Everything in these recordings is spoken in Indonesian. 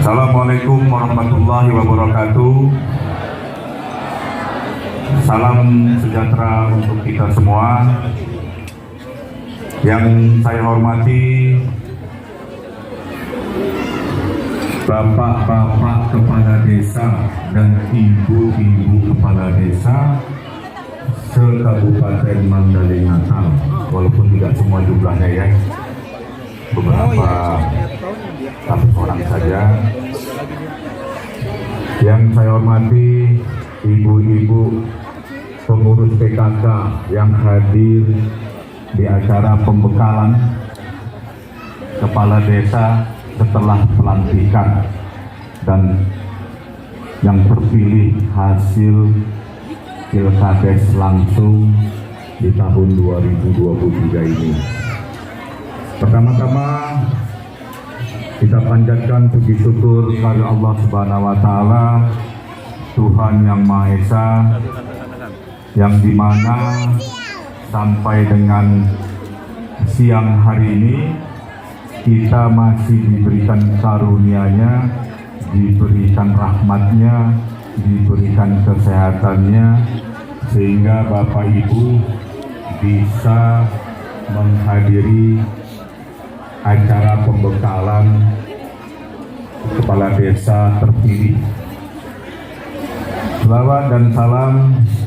Assalamualaikum warahmatullahi wabarakatuh. Salam sejahtera untuk kita semua. Yang saya hormati Bapak-bapak kepala desa dan ibu-ibu kepala desa se-Kabupaten Mandailing Natal, walaupun tidak semua jumlahnya ya, beberapa satu orang saja. Yang saya hormati ibu-ibu pengurus PKK yang hadir di acara pembekalan kepala desa setelah pelantikan dan yang terpilih hasil Pilkades langsung di tahun 2023 ini. Pertama-tama kita panjatkan puji syukur kepada Allah Subhanahu wa taala, Tuhan yang Maha Esa, yang dimana sampai dengan siang hari ini kita masih diberikan karunia-Nya, diberikan rahmat-Nya, diberikan kesehatannya, sehingga Bapak Ibu bisa menghadiri acara pembekalan kepala desa terpilih. Selawat dan salam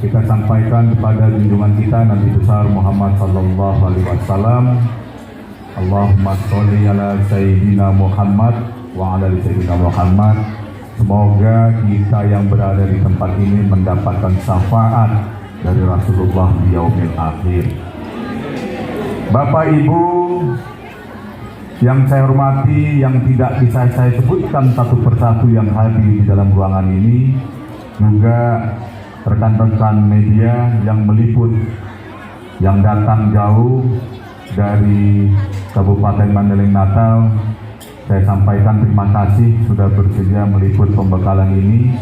kita sampaikan kepada junjungan kita Nabi besar Muhammad sallallahu alaihi wasallam. Allahumma sholli ala sayyidina Muhammad wa ala sayyidina Muhammad. Semoga kita yang berada di tempat ini mendapatkan syafaat dari Rasulullah di yaumil akhir. Bapak Ibu yang saya hormati, yang tidak bisa saya sebutkan satu persatu yang hadir di dalam ruangan ini, juga rekan-rekan media yang meliput, yang datang jauh dari Kabupaten Mandailing Natal, saya sampaikan terima kasih sudah bersedia meliput pembekalan ini.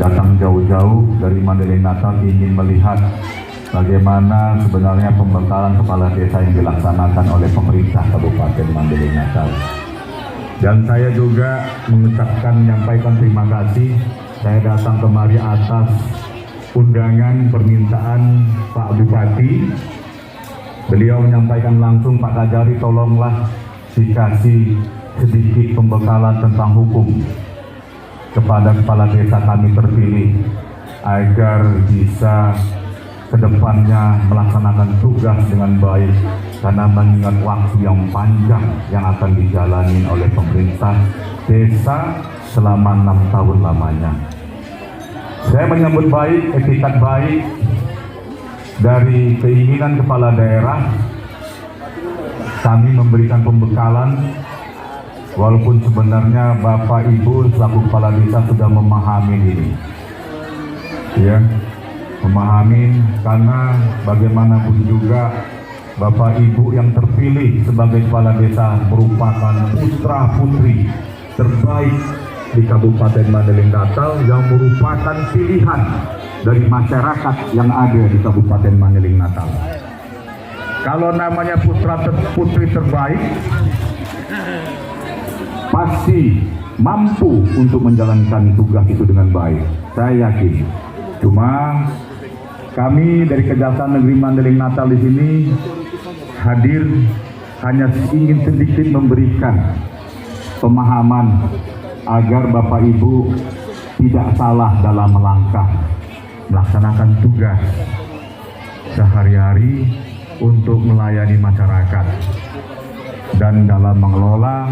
Datang jauh-jauh dari Mandailing Natal ingin melihat bagaimana sebenarnya pembekalan kepala desa yang dilaksanakan oleh pemerintah Kabupaten Mandailing Natal. Dan saya juga menyampaikan terima kasih. Saya datang kemari atas undangan permintaan Pak Bupati. Beliau menyampaikan langsung, Pak Kajari tolonglah dikasih sedikit pembekalan tentang hukum kepada kepala desa kami terpilih agar bisa kedepannya melaksanakan tugas dengan baik, karena mengingat waktu yang panjang yang akan dijalani oleh pemerintah desa selama 6 tahun lamanya. Saya menyambut baik, etikat baik dari keinginan kepala daerah kami memberikan pembekalan, walaupun sebenarnya Bapak Ibu selaku kepala desa sudah memahami ini, ya, memahami, karena bagaimanapun juga Bapak Ibu yang terpilih sebagai kepala desa merupakan putra putri terbaik di Kabupaten Mandailing Natal, yang merupakan pilihan dari masyarakat yang ada di Kabupaten Mandailing Natal. Kalau namanya putra putri terbaik, pasti mampu untuk menjalankan tugas itu dengan baik. Saya yakin. Cuma kami dari Kejaksaan Negeri Mandailing Natal di sini hadir hanya ingin sedikit memberikan pemahaman agar Bapak Ibu tidak salah dalam melangkah melaksanakan tugas sehari-hari untuk melayani masyarakat dan dalam mengelola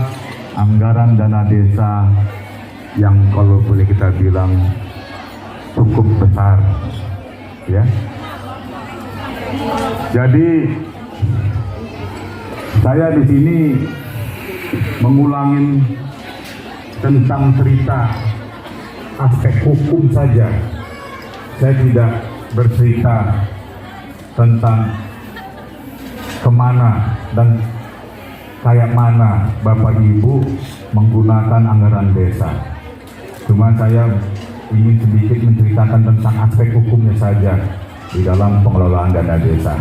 anggaran dana desa yang kalau boleh kita bilang cukup besar, ya. Jadi saya di sini mengulangin tentang cerita aspek hukum saja. Saya tidak bercerita tentang kemana dan kayak mana Bapak Ibu menggunakan anggaran desa. Cuma saya ingin sedikit menceritakan tentang aspek hukumnya saja di dalam pengelolaan dana desa.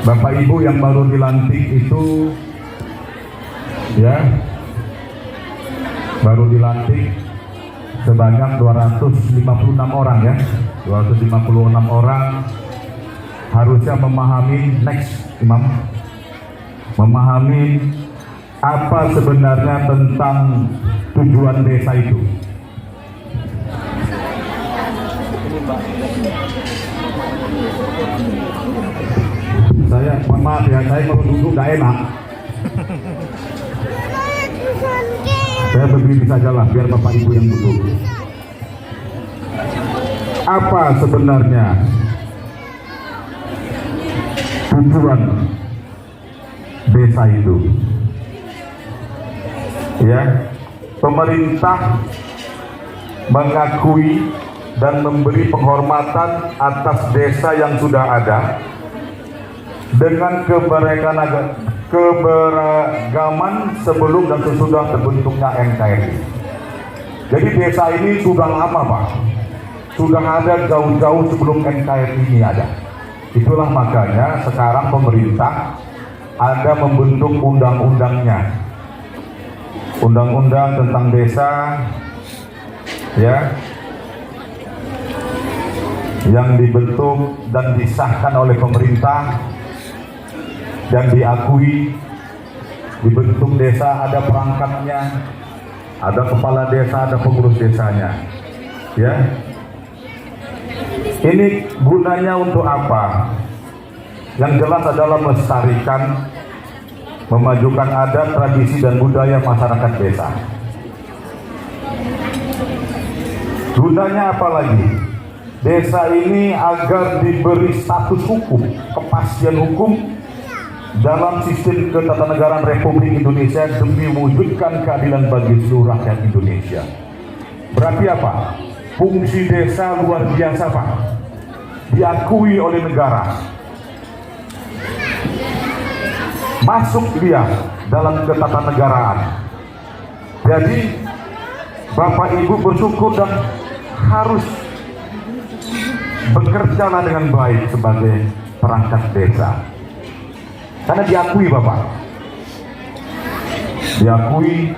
Bapak Ibu yang baru dilantik itu ya, baru dilantik sebanyak 256 orang ya, 256 orang harusnya memahami Imam, memahami apa sebenarnya tentang tujuan desa itu. Saya mohon maaf ya, saya kalau duduk gak enak. Saya berdiri saja lah, biar Bapak Ibu yang duduk. Apa sebenarnya tujuan desa itu? Ya, pemerintah mengakui dan memberi penghormatan atas desa yang sudah ada dengan keberagaman sebelum dan sesudah terbentuknya NKRI. Jadi desa ini sudah lama Pak, sudah ada jauh-jauh sebelum NKRI ini ada. Itulah makanya sekarang pemerintah ada membentuk undang-undangnya, undang-undang tentang desa, ya, yang dibentuk dan disahkan oleh pemerintah dan diakui. Dibentuk desa ada perangkatnya, ada kepala desa, ada pengurus desanya, ya. Ini gunanya untuk apa? Yang jelas adalah melestarikan, memajukan adat, tradisi dan budaya masyarakat desa. Gunanya apa lagi? Desa ini agar diberi status hukum, kepastian hukum dalam sistem ketatanegaraan Republik Indonesia demi mewujudkan keadilan bagi seluruh rakyat Indonesia. Berarti apa? Fungsi desa luar biasa Pak, diakui oleh negara. Masuk dia dalam ketatanegaraan. Jadi Bapak Ibu bersyukur dan harus bekerjalah dengan baik sebagai perangkat desa. Karena diakui Bapak, diakui,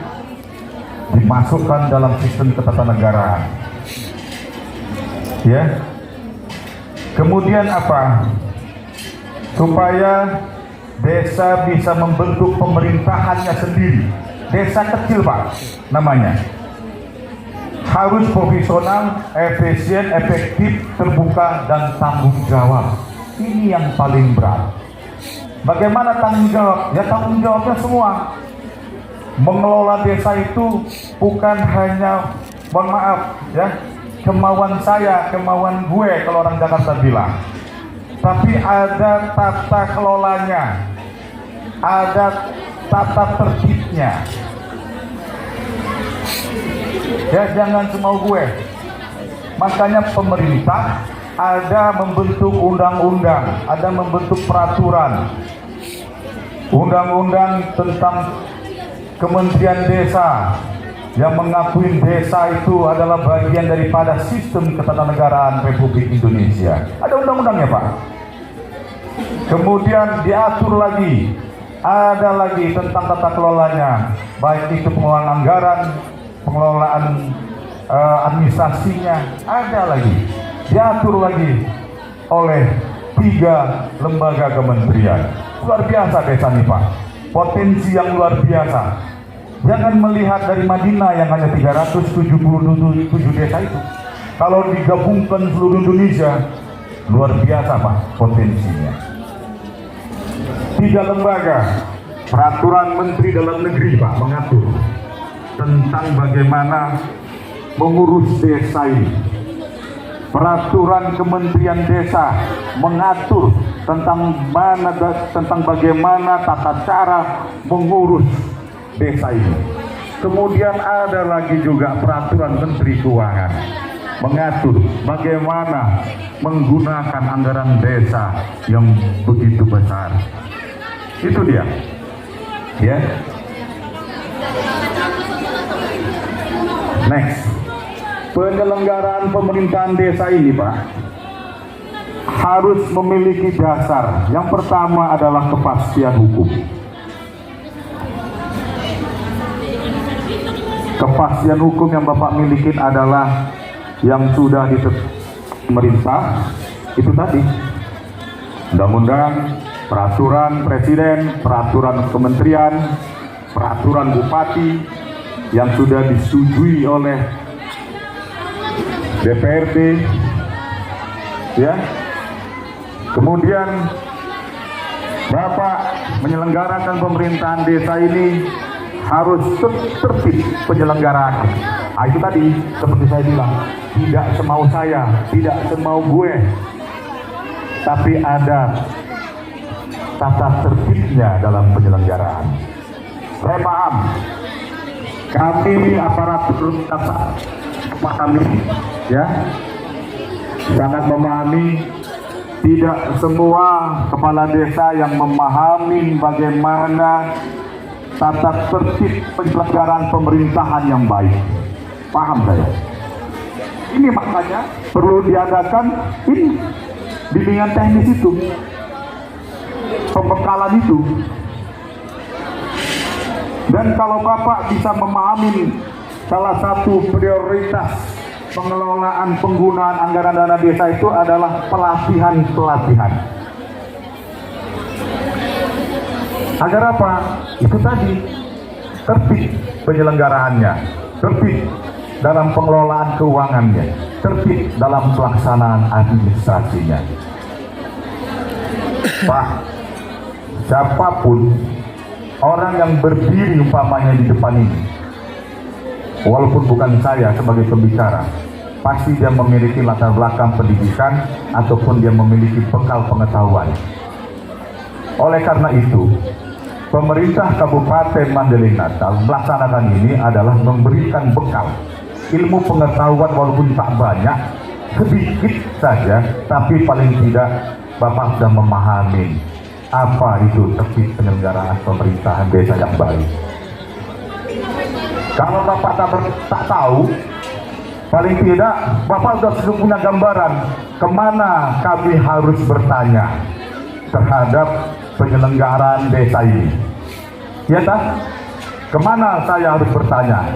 dimasukkan dalam sistem ketatanegaraan. Ya. Kemudian apa? Supaya desa bisa membentuk pemerintahannya sendiri. Desa kecil Pak namanya. Harus profesional, efisien, efektif, terbuka dan tanggung jawab. Ini yang paling berat. Bagaimana tanggung jawab? Ya tanggung jawabnya semua. Mengelola desa itu bukan hanya, mohon maaf ya, kemauan saya, kemauan gue kalau orang Jakarta bilang. Tapi ada tata kelolanya, ada tata tertibnya. Ya jangan semau gue. Makanya pemerintah ada membentuk undang-undang, ada membentuk peraturan, undang-undang tentang Kementerian Desa yang mengakui desa itu adalah bagian daripada sistem ketatanegaraan Republik Indonesia. Ada undang-undangnya Pak. Kemudian diatur lagi, ada lagi tentang tata kelolanya, baik itu pengelolaan anggaran, pengelolaan administrasinya, ada lagi, diatur lagi oleh 3 lembaga kementerian. Luar biasa desa nih Pak, potensi yang luar biasa. Jangan melihat dari Madinah yang hanya 377 desa itu. Kalau digabungkan seluruh Indonesia, luar biasa Pak potensinya. 3 lembaga, peraturan Menteri Dalam Negeri Pak mengatur tentang bagaimana mengurus desa ini. Peraturan Kementerian Desa mengatur tentang bagaimana tata cara mengurus desa ini. Kemudian ada lagi juga peraturan Menteri Keuangan mengatur bagaimana menggunakan anggaran desa yang begitu besar. Itu dia, ya. Next, penyelenggaraan pemerintahan desa ini Pak harus memiliki dasar. Yang pertama adalah kepastian hukum. Kepastian hukum yang Bapak miliki adalah yang sudah pemerintah itu tadi, undang-undang, peraturan presiden, peraturan kementerian, peraturan bupati yang sudah disetujui oleh DPRD, ya. Kemudian Bapak menyelenggarakan pemerintahan desa ini harus tertib penyelenggaraan. Nah, itu tadi seperti saya bilang, tidak semau saya, tidak semau gue, tapi ada tata tertibnya dalam penyelenggaraan. Saya paham, kami aparatur kami ya sangat memahami. Tidak semua kepala desa yang memahami bagaimana tata tertib penyelenggaraan pemerintahan yang baik. Paham saya. Ini makanya perlu diadakan ini bimbingan teknis itu, pembekalan itu. Dan kalau Bapak bisa memahami salah satu prioritas pengelolaan penggunaan anggaran dana desa itu adalah pelatihan. Agar apa? Itu tadi, tertib penyelenggaraannya, tertib dalam pengelolaan keuangannya, tertib dalam pelaksanaan administrasinya. Pak, siapapun orang yang berdiri umpamanya di depan ini, walaupun bukan saya sebagai pembicara, pasti dia memiliki latar belakang pendidikan ataupun dia memiliki bekal pengetahuan. Oleh karena itu, pemerintah Kabupaten Mandailing Natal melaksanakan ini adalah memberikan bekal ilmu pengetahuan, walaupun tak banyak, sedikit saja, tapi paling tidak Bapak sudah memahami apa itu tertib penyelenggaraan pemerintahan desa yang baik. Kalau Bapak tak tahu, paling tidak Bapak sudah punya gambaran kemana kami harus bertanya terhadap penyelenggaraan desa ini. Ya tak? Kemana saya harus bertanya?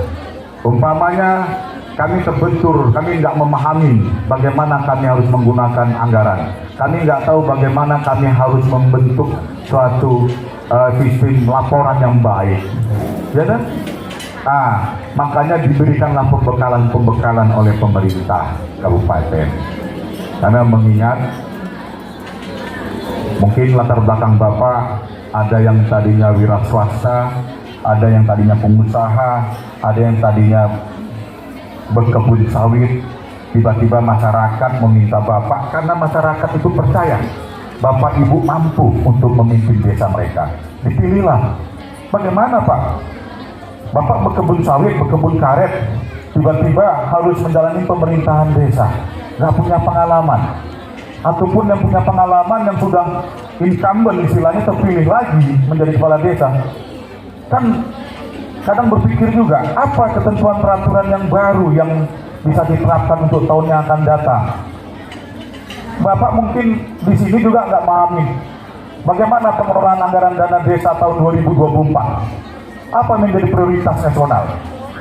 Umpamanya kami terbentur, kami nggak memahami bagaimana kami harus menggunakan anggaran. Kami nggak tahu bagaimana kami harus membentuk suatu sistem laporan yang baik. Ya kan? Makanya diberikanlah pembekalan oleh pemerintah kabupaten. Karena mengingat mungkin latar belakang Bapak ada yang tadinya wira swasta, ada yang tadinya pengusaha, ada yang tadinya berkebun sawit. Tiba-tiba masyarakat meminta Bapak karena masyarakat itu percaya Bapak Ibu mampu untuk memimpin desa mereka. Dipilihlah. Bagaimana Pak? Bapak berkebun sawit, berkebun karet, tiba-tiba harus menjalani pemerintahan desa, nggak punya pengalaman, ataupun yang punya pengalaman yang sudah incumbent istilahnya terpilih lagi menjadi kepala desa, kan kadang berpikir juga apa ketentuan peraturan yang baru yang bisa diterapkan untuk tahun yang akan datang. Bapak mungkin di sini juga nggak memahami bagaimana pengelolaan anggaran dana desa tahun 2024. Apa yang menjadi prioritas nasional?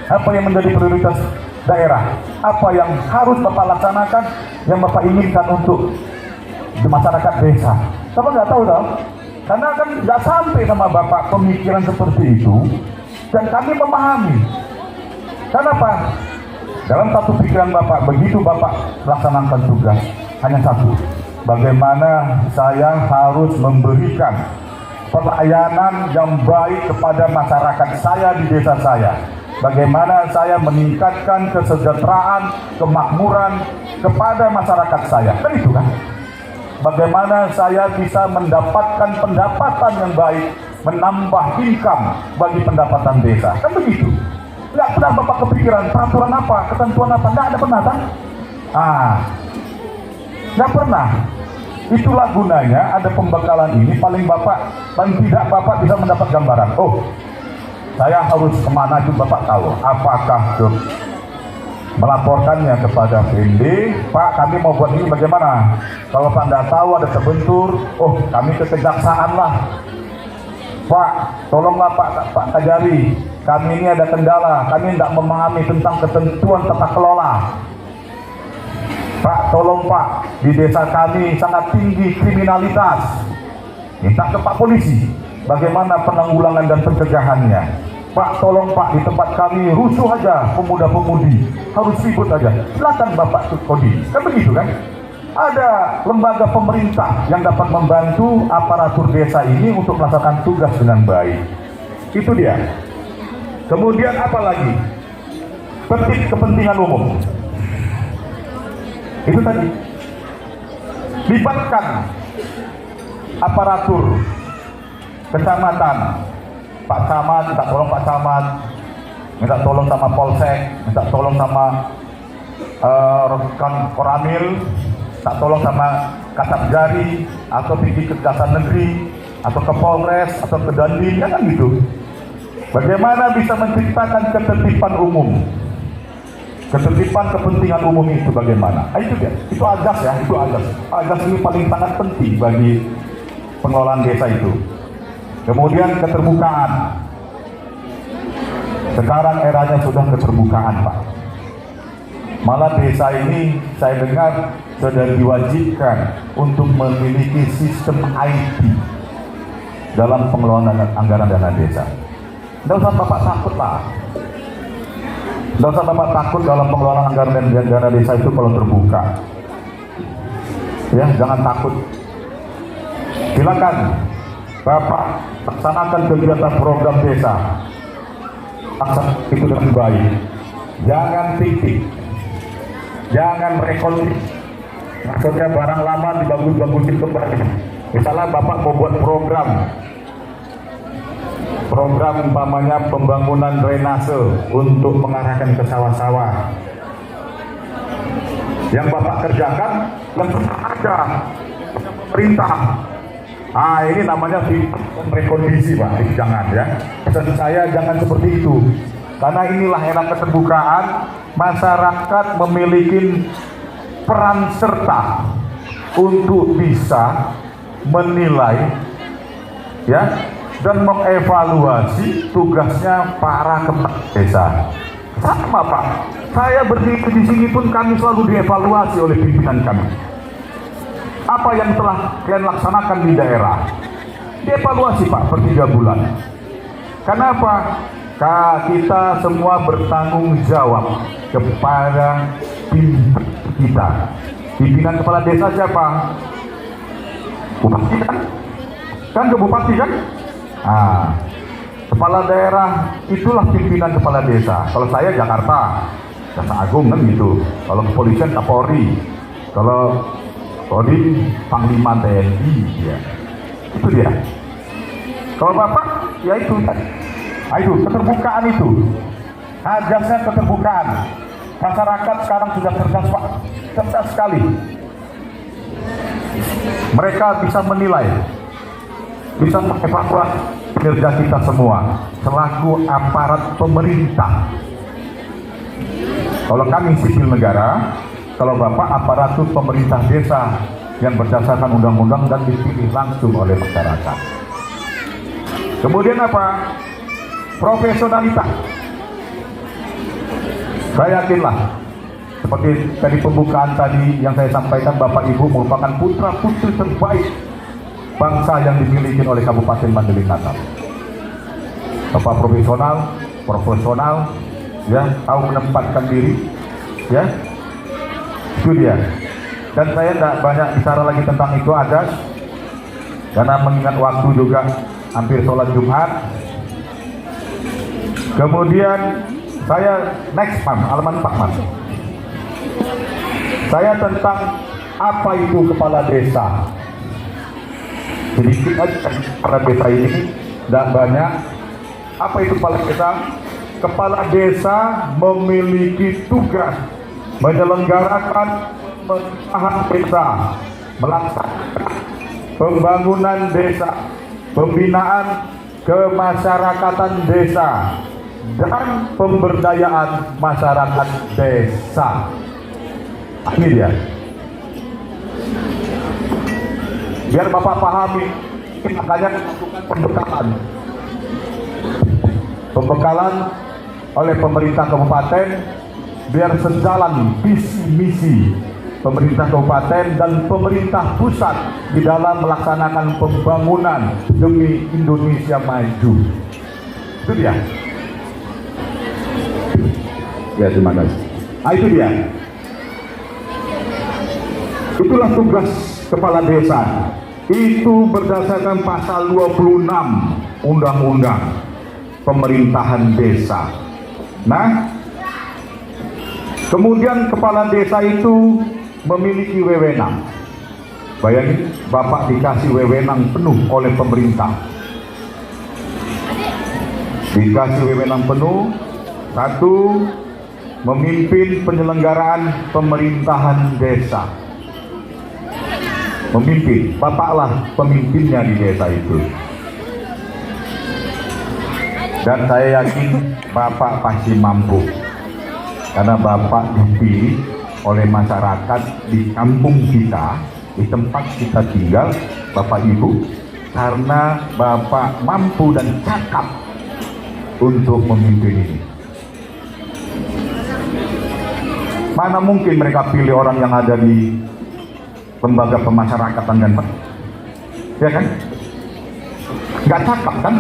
Apa yang menjadi prioritas daerah? Apa yang harus Bapak laksanakan, yang Bapak inginkan untuk masyarakat desa? Bapak nggak tahu dong? Karena kan nggak sampai sama Bapak pemikiran seperti itu, dan kami memahami. Kenapa? Dalam satu pikiran Bapak, begitu Bapak laksanakan tugas, hanya satu, bagaimana saya harus memberikan pelayanan yang baik kepada masyarakat saya di desa saya. Bagaimana saya meningkatkan kesejahteraan, kemakmuran kepada masyarakat saya. Kan itu kan? Bagaimana saya bisa mendapatkan pendapatan yang baik, menambah income bagi pendapatan desa. Kan begitu. Nggak pernah Bapak kepikiran peraturan apa, ketentuan apa. Nggak ada pernah kan? Nggak pernah. Itulah gunanya ada pembekalan ini, paling tidak Bapak bisa mendapat gambaran. Oh, saya harus kemana itu Bapak tahu. Apakah melaporkannya kepada PND, Pak kami mau buat ini bagaimana? Kalau Pak tidak tahu ada terbentur, oh kami ke kejaksaan lah. Pak, tolonglah Pak Kajari, kami ini ada kendala, kami tidak memahami tentang ketentuan tata kelola. Pak, tolong Pak, di desa kami sangat tinggi kriminalitas. Minta ke Pak Polisi, bagaimana penanggulangan dan pencegahannya. Pak, tolong Pak, di tempat kami rusuh aja pemuda-pemudi, harus ribut aja. Silakan Bapak Kodim, kan begitu kan? Ada lembaga pemerintah yang dapat membantu aparatur desa ini untuk melaksanakan tugas dengan baik. Itu dia. Kemudian apa lagi? Tertib kepentingan umum. Itu tadi. Libatkan aparatur kecamatan, Pak Camat, minta tolong Pak Camat, minta tolong sama Polsek, minta tolong sama rekan Koramil, minta tolong sama Kasat Jari atau Tinggi Kejaksaan Negeri atau ke Polres atau ke Dandim, ya kan gitu. Bagaimana bisa menciptakan ketertiban umum? Ketertiban kepentingan umum itu bagaimana? Itu dia, itu azas ya, itu azas. Azas ini paling sangat penting bagi pengelolaan desa itu. Kemudian keterbukaan. Sekarang eranya sudah keterbukaan, Pak. Malah desa ini saya dengar sudah diwajibkan untuk memiliki sistem IT dalam pengelolaan anggaran dana desa. Tidak usah Bapak takut lah. Tidak usah Bapak takut dalam pengelolaan anggaran dana desa itu kalau terbuka. Ya, jangan takut. Silakan Bapak laksanakan kegiatan program desa. Laksanakan itu dengan baik. Jangan fiktif. Jangan rekonstruksi. Maksudnya barang lama dibagus-bagusin kembali. Misalnya Bapak mau buat program umpamanya pembangunan drainase untuk mengarahkan ke sawah-sawah. Yang Bapak kerjakan langsung ada perintah. Ini namanya rekondisi, Pak. Jangan ya. Pesan saya jangan seperti itu. Karena inilah era keterbukaan, masyarakat memiliki peran serta untuk bisa menilai ya dan mengevaluasi tugasnya para kepala desa. Sama Pak, saya berdiri di sini pun kami selalu dievaluasi oleh pimpinan kami. Apa yang telah kalian laksanakan di daerah, dievaluasi Pak per 3 bulan. Kenapa? Kita semua bertanggung jawab kepada pimpinan kita. Pimpinan kepala desa siapa? Bupati kan? Kan ke bupati kan? Kepala daerah itulah pimpinan kepala desa. Kalau saya Jakarta, Jaksa Agung kan gitu. Kalau kepolisian Kapolri, kalau Kodim Panglima TNI, ya itu dia. Kalau Bapak, ya itu tadi. Itu keterbukaan itu. Ajasnya keterbukaan. Masyarakat sekarang sudah cerdas Pak, cerdas sekali. Mereka bisa menilai, bisa mengevaluasi kinerja kita semua selaku aparat pemerintah. Kalau kami sipil negara, kalau Bapak aparatur pemerintah desa yang berdasarkan undang-undang dan dipilih langsung oleh masyarakat. Kemudian apa? Profesionalitas. Saya yakinlah seperti tadi pembukaan tadi yang saya sampaikan, Bapak Ibu merupakan putra-putri terbaik bangsa yang dimiliki oleh Kabupaten Mandailing Natal. Bapak profesional, ya, tahu menempatkan diri, ya, itu dia. Dan saya tidak banyak bicara lagi tentang itu aja, karena mengingat waktu juga hampir sholat Jumat. Kemudian saya next halaman 4 Mas. Saya tentang apa itu kepala desa. Sedikit aja kepala desa ini, tidak banyak. Apa itu kepala desa? Kepala desa memiliki tugas menyelenggarakan pemerintahan desa, melaksanakan pembangunan desa, pembinaan kemasyarakatan desa, dan pemberdayaan masyarakat desa. Ini dia. Biar Bapak pahami, makanya melakukan pendekatan. pembekalan oleh pemerintah kabupaten biar sejalan visi misi pemerintah kabupaten dan pemerintah pusat di dalam melaksanakan pembangunan demi Indonesia maju. Itu dia. Ya, terima kasih. Itu dia. Itulah tugas kepala desa. Itu berdasarkan pasal 26 Undang-Undang Pemerintahan Desa. Nah, kemudian kepala desa itu memiliki wewenang. Bayangin, Bapak dikasih wewenang penuh oleh pemerintah. Dikasih wewenang penuh. Satu, memimpin penyelenggaraan pemerintahan desa. Memimpin, Bapaklah pemimpinnya di desa itu. Dan saya yakin Bapak pasti mampu. Karena Bapak dipilih oleh masyarakat di kampung kita, di tempat kita tinggal, Bapak Ibu, karena Bapak mampu dan cakap untuk memimpin ini. Mana mungkin mereka pilih orang yang ada di lembaga pemasyarakatan kan Pak? Ya kan? Nggak cakap kan?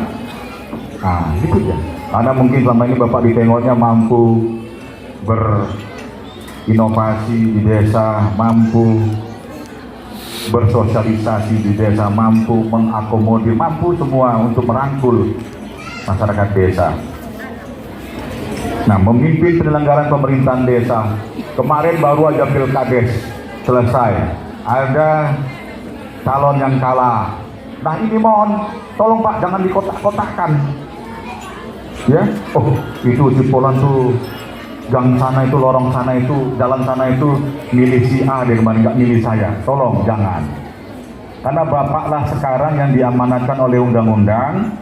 Nah, itu ya. Karena mungkin selama ini Bapak ditengoknya mampu berinovasi di desa, mampu bersosialisasi di desa, mampu mengakomodir, mampu semua untuk merangkul masyarakat desa. Nah, memimpin penyelenggaraan pemerintahan desa. Kemarin baru aja Pilkades selesai. Ada calon yang kalah. Nah, ini mohon tolong Pak jangan dikotak-kotakkan. Ya, oh itu Cipolan tuh gang sana itu, lorong sana itu, jalan sana itu milih si A deh kemarin, nggak milih saya. Tolong jangan. Karena Bapaklah sekarang yang diamanatkan oleh undang-undang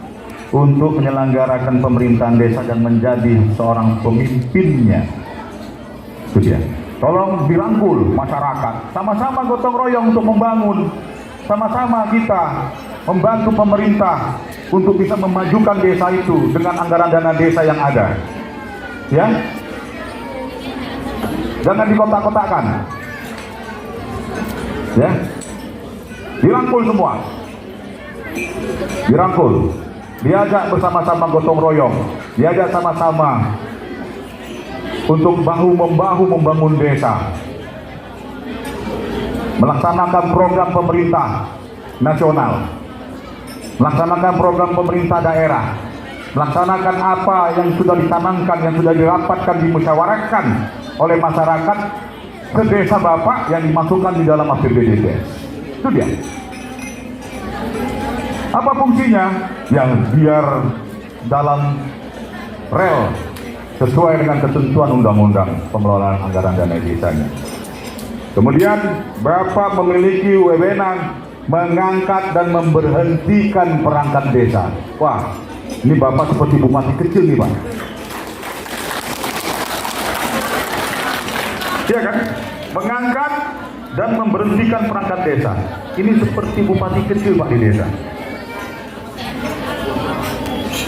untuk menyelenggarakan pemerintahan desa dan menjadi seorang pemimpinnya. Itu dia. Tolong dirangkul masyarakat, sama-sama gotong royong untuk membangun, sama-sama kita membantu pemerintah untuk bisa memajukan desa itu dengan anggaran dana desa yang ada. Ya, jangan dikotak-kotakkan. Ya, dirangkul semua, dirangkul, diajak bersama-sama gotong royong, diajak sama-sama untuk bahu-membahu membangun desa, melaksanakan program pemerintah nasional, melaksanakan program pemerintah daerah, melaksanakan apa yang sudah ditanamkan, yang sudah dirapatkan, dimusyawarahkan oleh masyarakat ke desa Bapak yang dimasukkan di dalam APBD desa. Itu dia. Apa fungsinya? Yang biar dalam rel sesuai dengan ketentuan undang-undang pengelolaan anggaran dana desanya. Kemudian Bapak memiliki wewenang mengangkat dan memberhentikan perangkat desa. Wah, ini Bapak seperti bupati kecil nih Pak. Iya kan? Mengangkat dan memberhentikan perangkat desa. Ini seperti bupati kecil Pak di desa.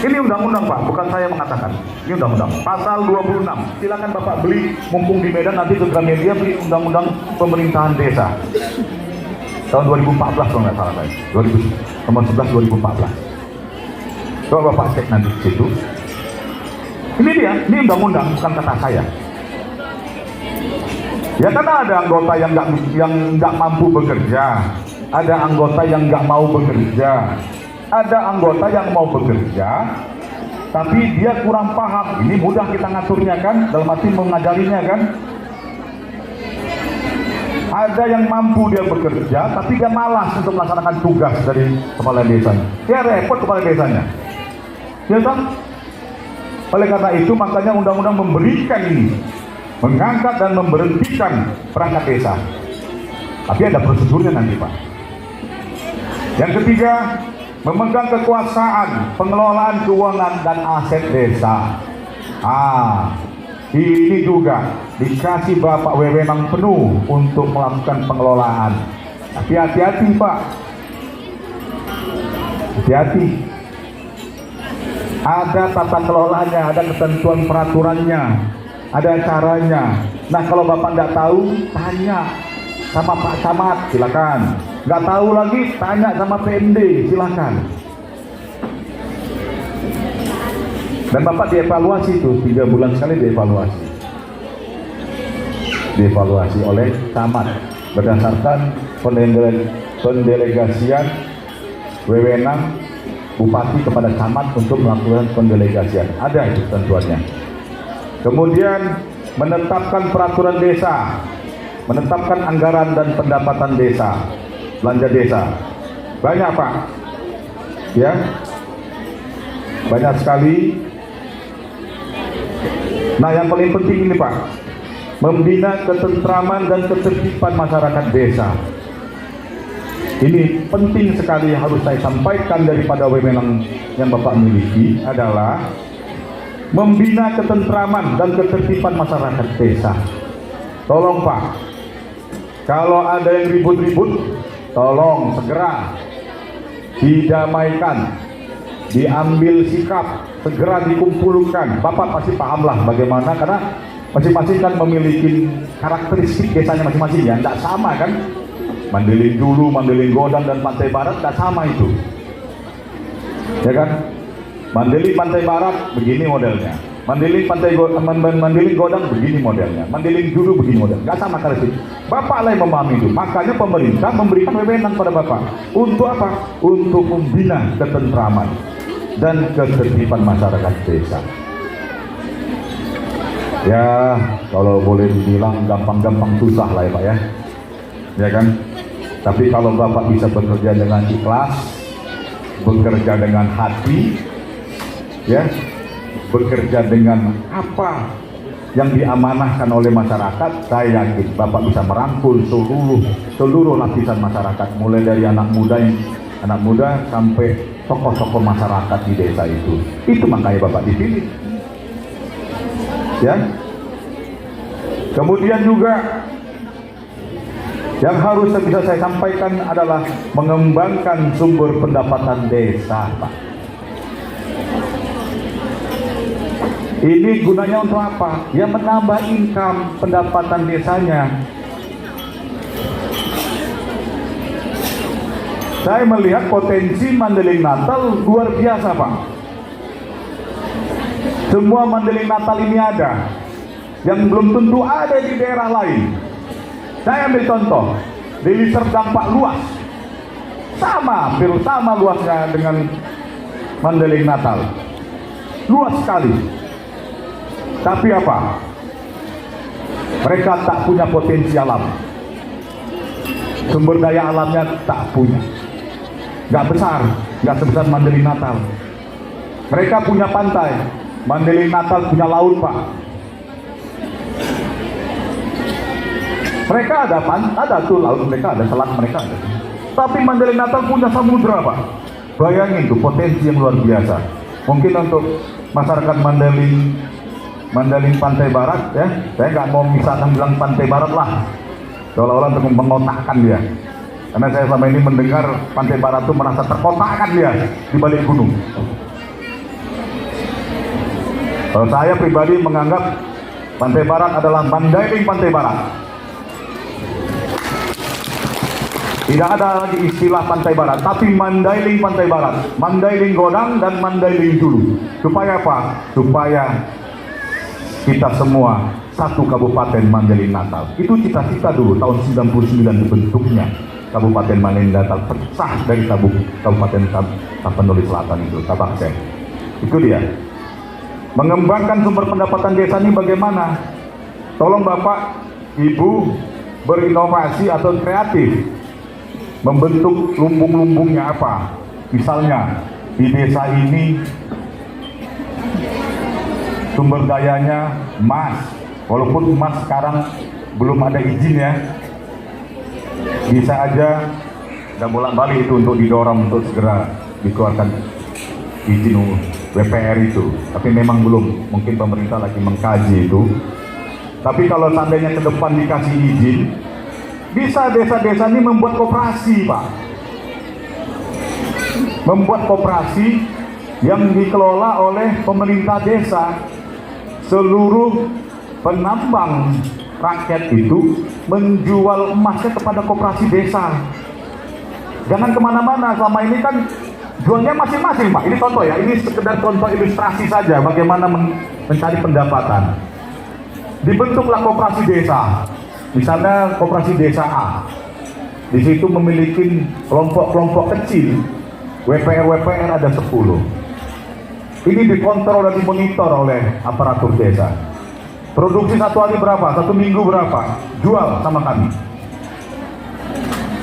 Ini undang-undang Pak, bukan saya mengatakan. Ini undang-undang. Pasal 26. Silakan Bapak beli, mumpung di Medan nanti ke Gramedia beli undang-undang pemerintahan desa. Tahun 2014 kalau nggak salah saya. Nomor 11 2014. Coba Bapak cek nanti di situ. Ini dia, ini undang-undang, bukan kata saya. Ya karena ada anggota yang nggak mampu bekerja, ada anggota yang nggak mau bekerja. Ada anggota yang mau bekerja, tapi dia kurang paham. Ini mudah kita ngaturnya kan, dalam arti mengajarinya kan. Ada yang mampu dia bekerja, tapi dia malas untuk melaksanakan tugas dari kepala desanya. Dia repot kepala desanya. Ya kan? Oleh karena itu makanya undang-undang memberikan ini, mengangkat dan memberhentikan perangkat desa. Tapi ada prosedurnya nanti Pak. Yang ketiga, memegang kekuasaan pengelolaan keuangan dan aset desa. Ini juga dikasih Bapak wewenang penuh untuk melakukan pengelolaan. Tapi hati-hati Pak, hati-hati. Ada tata kelolanya, ada ketentuan peraturannya, ada caranya. Nah kalau Bapak nggak tahu, tanya sama Pak Camat, silakan. Nggak tahu lagi, tanya sama PMD, silakan. Dan Bapak dievaluasi itu 3 bulan sekali, dievaluasi oleh camat berdasarkan pendelegasian wewenang bupati kepada camat untuk melakukan pendelegasian. Ada itu ketentuannya. Kemudian menetapkan peraturan desa, menetapkan anggaran dan pendapatan desa, belanja desa. Banyak Pak, ya, banyak sekali. Nah yang paling penting ini Pak, membina ketentraman dan ketertiban masyarakat desa. Ini penting sekali, harus saya sampaikan daripada wewenang yang Bapak miliki adalah membina ketentraman dan ketertiban masyarakat desa. Tolong Pak, kalau ada yang ribut-ribut, tolong segera didamaikan, diambil sikap, segera dikumpulkan. Bapak pasti pahamlah bagaimana, karena masing-masing kan memiliki karakteristik desanya masing-masing ya, tidak sama kan. Mandailing dulu, Mandailing Godang dan Pantai Barat tidak sama itu, ya kan? Mandailing Pantai Barat begini modelnya, Mandailing Godang begini modelnya, Mandailing dulu begini modelnya, nggak sama karakteristik. Bapak lah yang memahami itu, makanya pemerintah memberikan wewenang pada Bapak. Untuk apa? Untuk membina ketentraman dan ketertiban masyarakat desa. Ya kalau boleh dibilang gampang-gampang susah lah ya Pak ya, ya kan? Tapi kalau Bapak bisa bekerja dengan ikhlas, bekerja dengan hati, ya, bekerja dengan apa yang diamanahkan oleh masyarakat, saya yakin Bapak bisa merangkul seluruh lapisan masyarakat, mulai dari anak muda sampai tokoh-tokoh masyarakat di desa itu. Itu makanya Bapak dipilih, ya. Kemudian juga yang harus bisa saya sampaikan adalah mengembangkan sumber pendapatan desa, Pak. Ini gunanya untuk apa? Ya menambah income pendapatan desanya. Saya melihat potensi Mandailing Natal luar biasa, Pak. Semua Mandailing Natal ini ada, yang belum tentu ada di daerah lain. Saya ambil contoh, Deli Serdang Pak, luas, hampir sama luasnya dengan Mandailing Natal, luas sekali. Tapi apa? Mereka tak punya potensi alam, sumber daya alamnya tak punya, nggak besar, nggak sebesar Mandailing Natal. Mereka punya pantai, Mandailing Natal punya laut, Pak. Mereka ada tuh laut, mereka ada selat, mereka ada. Tapi Mandailing Natal punya samudra, Pak. Bayangin tuh potensi yang luar biasa. Mungkin untuk masyarakat Mandailing Pantai Barat, ya, saya nggak mau misalkan bilang Pantai Barat lah, seolah-olah untuk mengotakkan dia. Karena saya selama ini mendengar Pantai Barat tuh merasa terkotakkan dia di balik gunung. Kalau saya pribadi menganggap Pantai Barat adalah Mandailing Pantai Barat. Tidak ada lagi istilah Pantai Barat, tapi Mandailing Pantai Barat, Mandailing Godang dan Mandailing dulu. Supaya apa? Supaya kita semua satu kabupaten Mandailing Natal. Itu cita-cita dulu tahun 99 dibentuknya Kabupaten Mandailing Natal, pecah dari Kabupaten Tapanuli Selatan itu, Tabakseng. Itu dia. Mengembangkan sumber pendapatan desa ini bagaimana? Tolong Bapak, Ibu berinovasi atau kreatif. Membentuk lumbung-lumbungnya apa? Misalnya di desa ini sumber dayanya emas, walaupun emas sekarang belum ada izin ya, bisa aja dan bolak-balik itu untuk didorong untuk segera dikeluarkan izin WPR itu, tapi memang belum, mungkin pemerintah lagi mengkaji itu. Tapi kalau seandainya ke depan dikasih izin, bisa desa-desa ini membuat koperasi, Pak. Membuat koperasi yang dikelola oleh pemerintah desa. Seluruh penambang rakyat itu menjual emasnya kepada koperasi desa. Jangan kemana-mana, selama ini kan jualnya masing-masing Pak. Ini contoh ya, ini sekedar contoh ilustrasi saja bagaimana mencari pendapatan. Dibentuklah koperasi desa, misalnya koperasi desa A. Di situ memiliki kelompok-kelompok kecil, WPR ada 10. Ini dikontrol dan dimonitor oleh aparatur desa. Produksi satu hari berapa, satu minggu berapa, jual sama kami.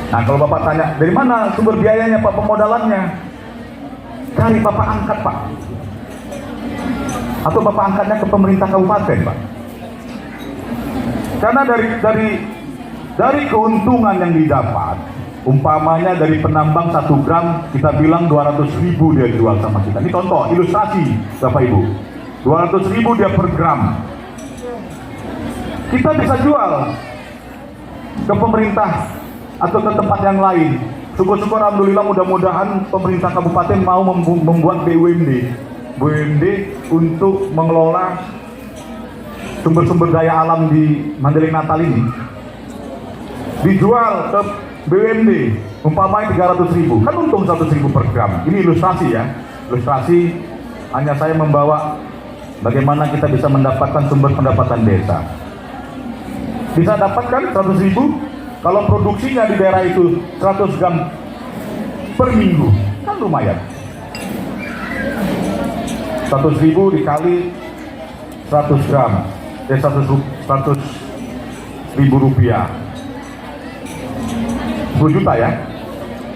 Nah kalau Bapak tanya, dari mana sumber biayanya Pak, pemodalannya? Cari Bapak angkat Pak. Atau Bapak angkatnya ke pemerintah kabupaten Pak. Karena dari keuntungan yang didapat, umpamanya dari penambang 1 gram, kita bilang 200.000 dia jual sama kita. Ini contoh, ilustrasi Bapak Ibu. 200.000 dia per gram. Kita bisa jual ke pemerintah atau ke tempat yang lain. Syukur-syukur alhamdulillah, mudah-mudahan pemerintah kabupaten mau membuat BUMD untuk mengelola sumber-sumber daya alam di Mandailing Natal ini. Dijual ke BUMD umpamanya 300.000, kan untung 100.000 per gram. Ini ilustrasi ya, ilustrasi. Hanya saya membawa bagaimana kita bisa mendapatkan sumber pendapatan desa. Bisa dapatkan 100.000 kalau produksinya di daerah itu 100 gram per minggu, kan lumayan. 100.000 dikali 100 gram, 100.000 rupiah, 10 juta ya,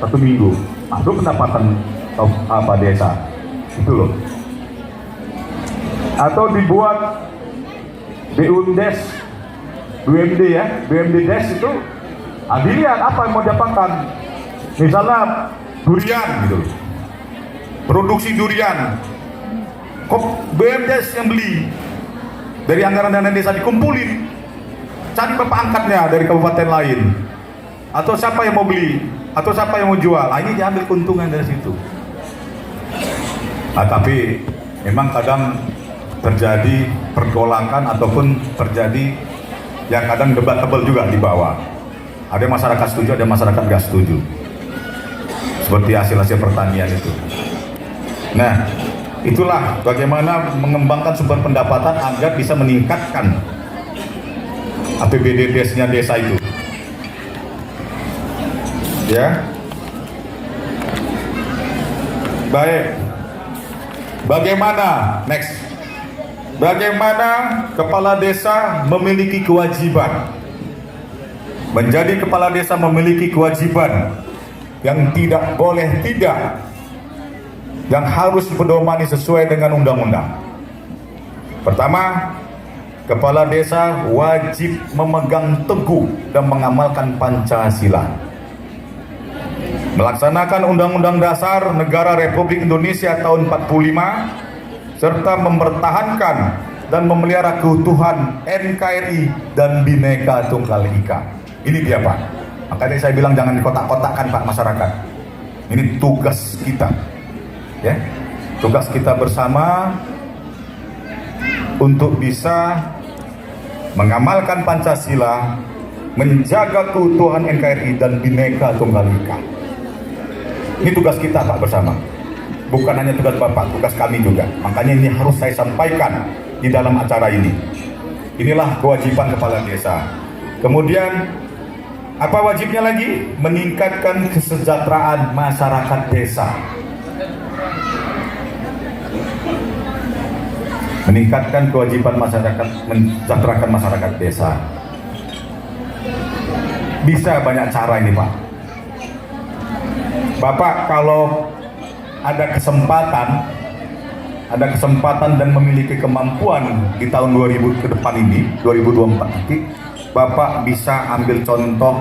1 minggu. Masuk pendapatan desa, itu loh. Atau dibuat BUMD ya, BUMD Des itu, dilihat apa yang mau dapatkan. Misalnya durian gitu, produksi durian, kok BUMD yang beli dari anggaran dana desa dikumpulin, cari Bapak angkatnya dari kabupaten lain, atau siapa yang mau beli, atau siapa yang mau jual. Ini diambil keuntungan dari situ. Tapi memang kadang terjadi pergolakan ataupun terjadi yang kadang debatable juga di bawah. Ada masyarakat setuju, ada masyarakat nggak setuju. Seperti hasil-hasil pertanian itu. Nah, itulah bagaimana mengembangkan sumber pendapatan agar bisa meningkatkan APBD desanya desa itu. Ya. Baik. Bagaimana next? Bagaimana kepala desa memiliki kewajiban? Menjadi kepala desa memiliki kewajiban yang tidak boleh tidak, yang harus dipedomani sesuai dengan undang-undang. Pertama, kepala desa wajib memegang teguh dan mengamalkan Pancasila, melaksanakan Undang-Undang Dasar Negara Republik Indonesia tahun 45, serta mempertahankan dan memelihara keutuhan NKRI dan Bhinneka Tunggal Ika. Ini dia Pak. Makanya saya bilang jangan dikotak-kotakkan Pak masyarakat. Ini tugas kita, ya, tugas kita bersama untuk bisa mengamalkan Pancasila, menjaga keutuhan NKRI dan Bhinneka Tunggal Ika. Ini tugas kita Pak bersama. Bukan hanya tugas Bapak, tugas kami juga. Makanya ini harus saya sampaikan di dalam acara ini. Inilah kewajiban kepala desa. Kemudian, apa wajibnya lagi? Meningkatkan kesejahteraan masyarakat desa. Meningkatkan kewajiban masyarakat, mensejahterakan masyarakat desa. Bisa banyak cara ini Pak. Bapak kalau ada kesempatan dan memiliki kemampuan di tahun 2000 ke depan ini, 2024 nanti, Bapak bisa ambil contoh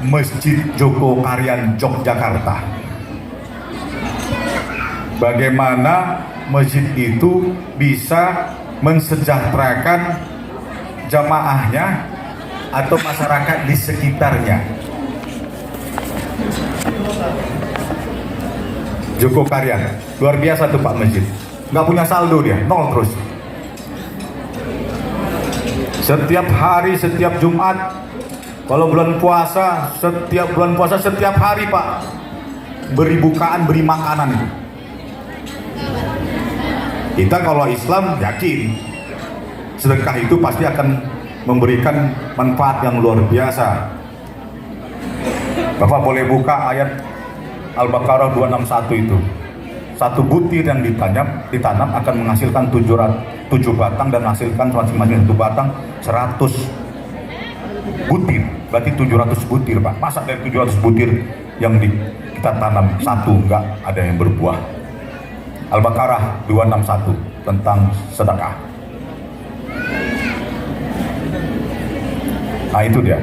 Masjid Joko Karyan Yogyakarta. Bagaimana masjid itu bisa mensejahterakan jamaahnya atau masyarakat di sekitarnya. Joko Karyan, luar biasa tuh Pak Masjid. Nggak punya saldo dia, nol terus. Setiap hari, setiap Jumat, kalau bulan puasa, setiap hari Pak, beri bukaan, beri makanan itu. Kita kalau Islam yakin sedekah itu pasti akan memberikan manfaat yang luar biasa. Bapak boleh buka ayat Al-Baqarah 261 itu. Satu butir yang ditanam akan menghasilkan 7 batang dan menghasilkan masing-masing 1 batang 100 butir. Berarti 700 butir Pak. Masa dari 700 butir yang kita tanam satu enggak ada yang berbuah? Al-Baqarah 261 tentang sedekah. Nah itu dia.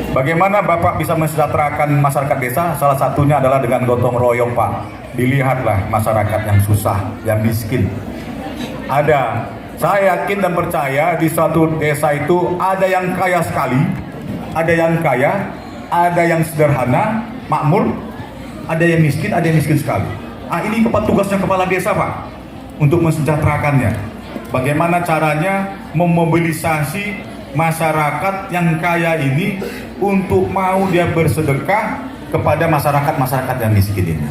Bagaimana Bapak bisa mensejahterakan masyarakat desa? Salah satunya adalah dengan gotong royong Pak. Dilihatlah masyarakat yang susah, yang miskin. Ada, saya yakin dan percaya di suatu desa itu ada yang kaya sekali, ada yang kaya, ada yang sederhana, makmur, ada yang miskin sekali. Ah, ini tugasnya kepala desa Pak, untuk mensejahterakannya. Bagaimana caranya memobilisasi masyarakat yang kaya ini untuk mau dia bersedekah kepada masyarakat yang miskin ini.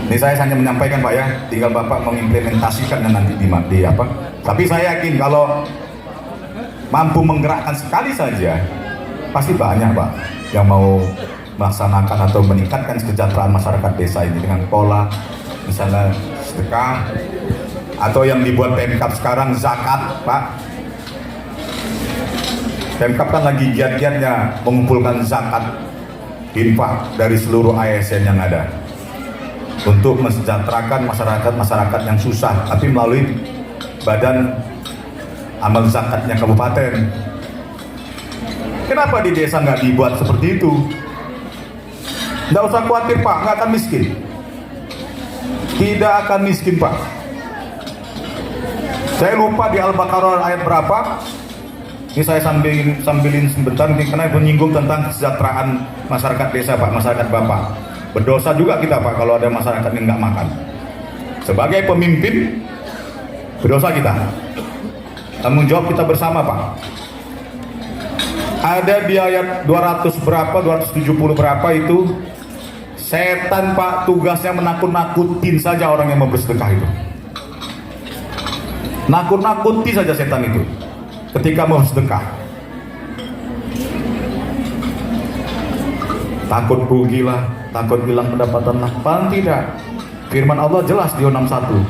Ini saya hanya menyampaikan Pak ya, tinggal Bapak mengimplementasikan nanti di apa. Tapi saya yakin kalau mampu menggerakkan sekali saja, pasti banyak Pak yang mau melaksanakan atau meningkatkan kesejahteraan masyarakat desa ini dengan pola misalnya sedekah, atau yang dibuat Pemkab sekarang zakat Pak. Pemkab kan lagi giat-giatnya mengumpulkan zakat infak dari seluruh ASN yang ada untuk mensejahterakan masyarakat yang susah, tapi melalui badan amal zakatnya kabupaten. Kenapa di desa nggak dibuat seperti itu? Nggak usah khawatir Pak, nggak akan miskin. Tidak akan miskin Pak. Saya lupa di Al-Baqarah ayat berapa. Ini saya sambilin sebentar karena menyinggung tentang kesejahteraan masyarakat desa Pak, masyarakat Bapak. Berdosa juga kita Pak kalau ada masyarakat yang nggak makan. Sebagai pemimpin, berdosa kita. Tanggung jawab kita bersama Pak. Ada di ayat 200 berapa, 270 berapa itu, setan Pak tugasnya menakut-nakutin saja orang yang mau bersedekah itu. Nakut-nakuti saja setan itu ketika mau sedekah. Takut rugi lah, takut hilang pendapatan lah. Paling tidak, firman Allah jelas di 61.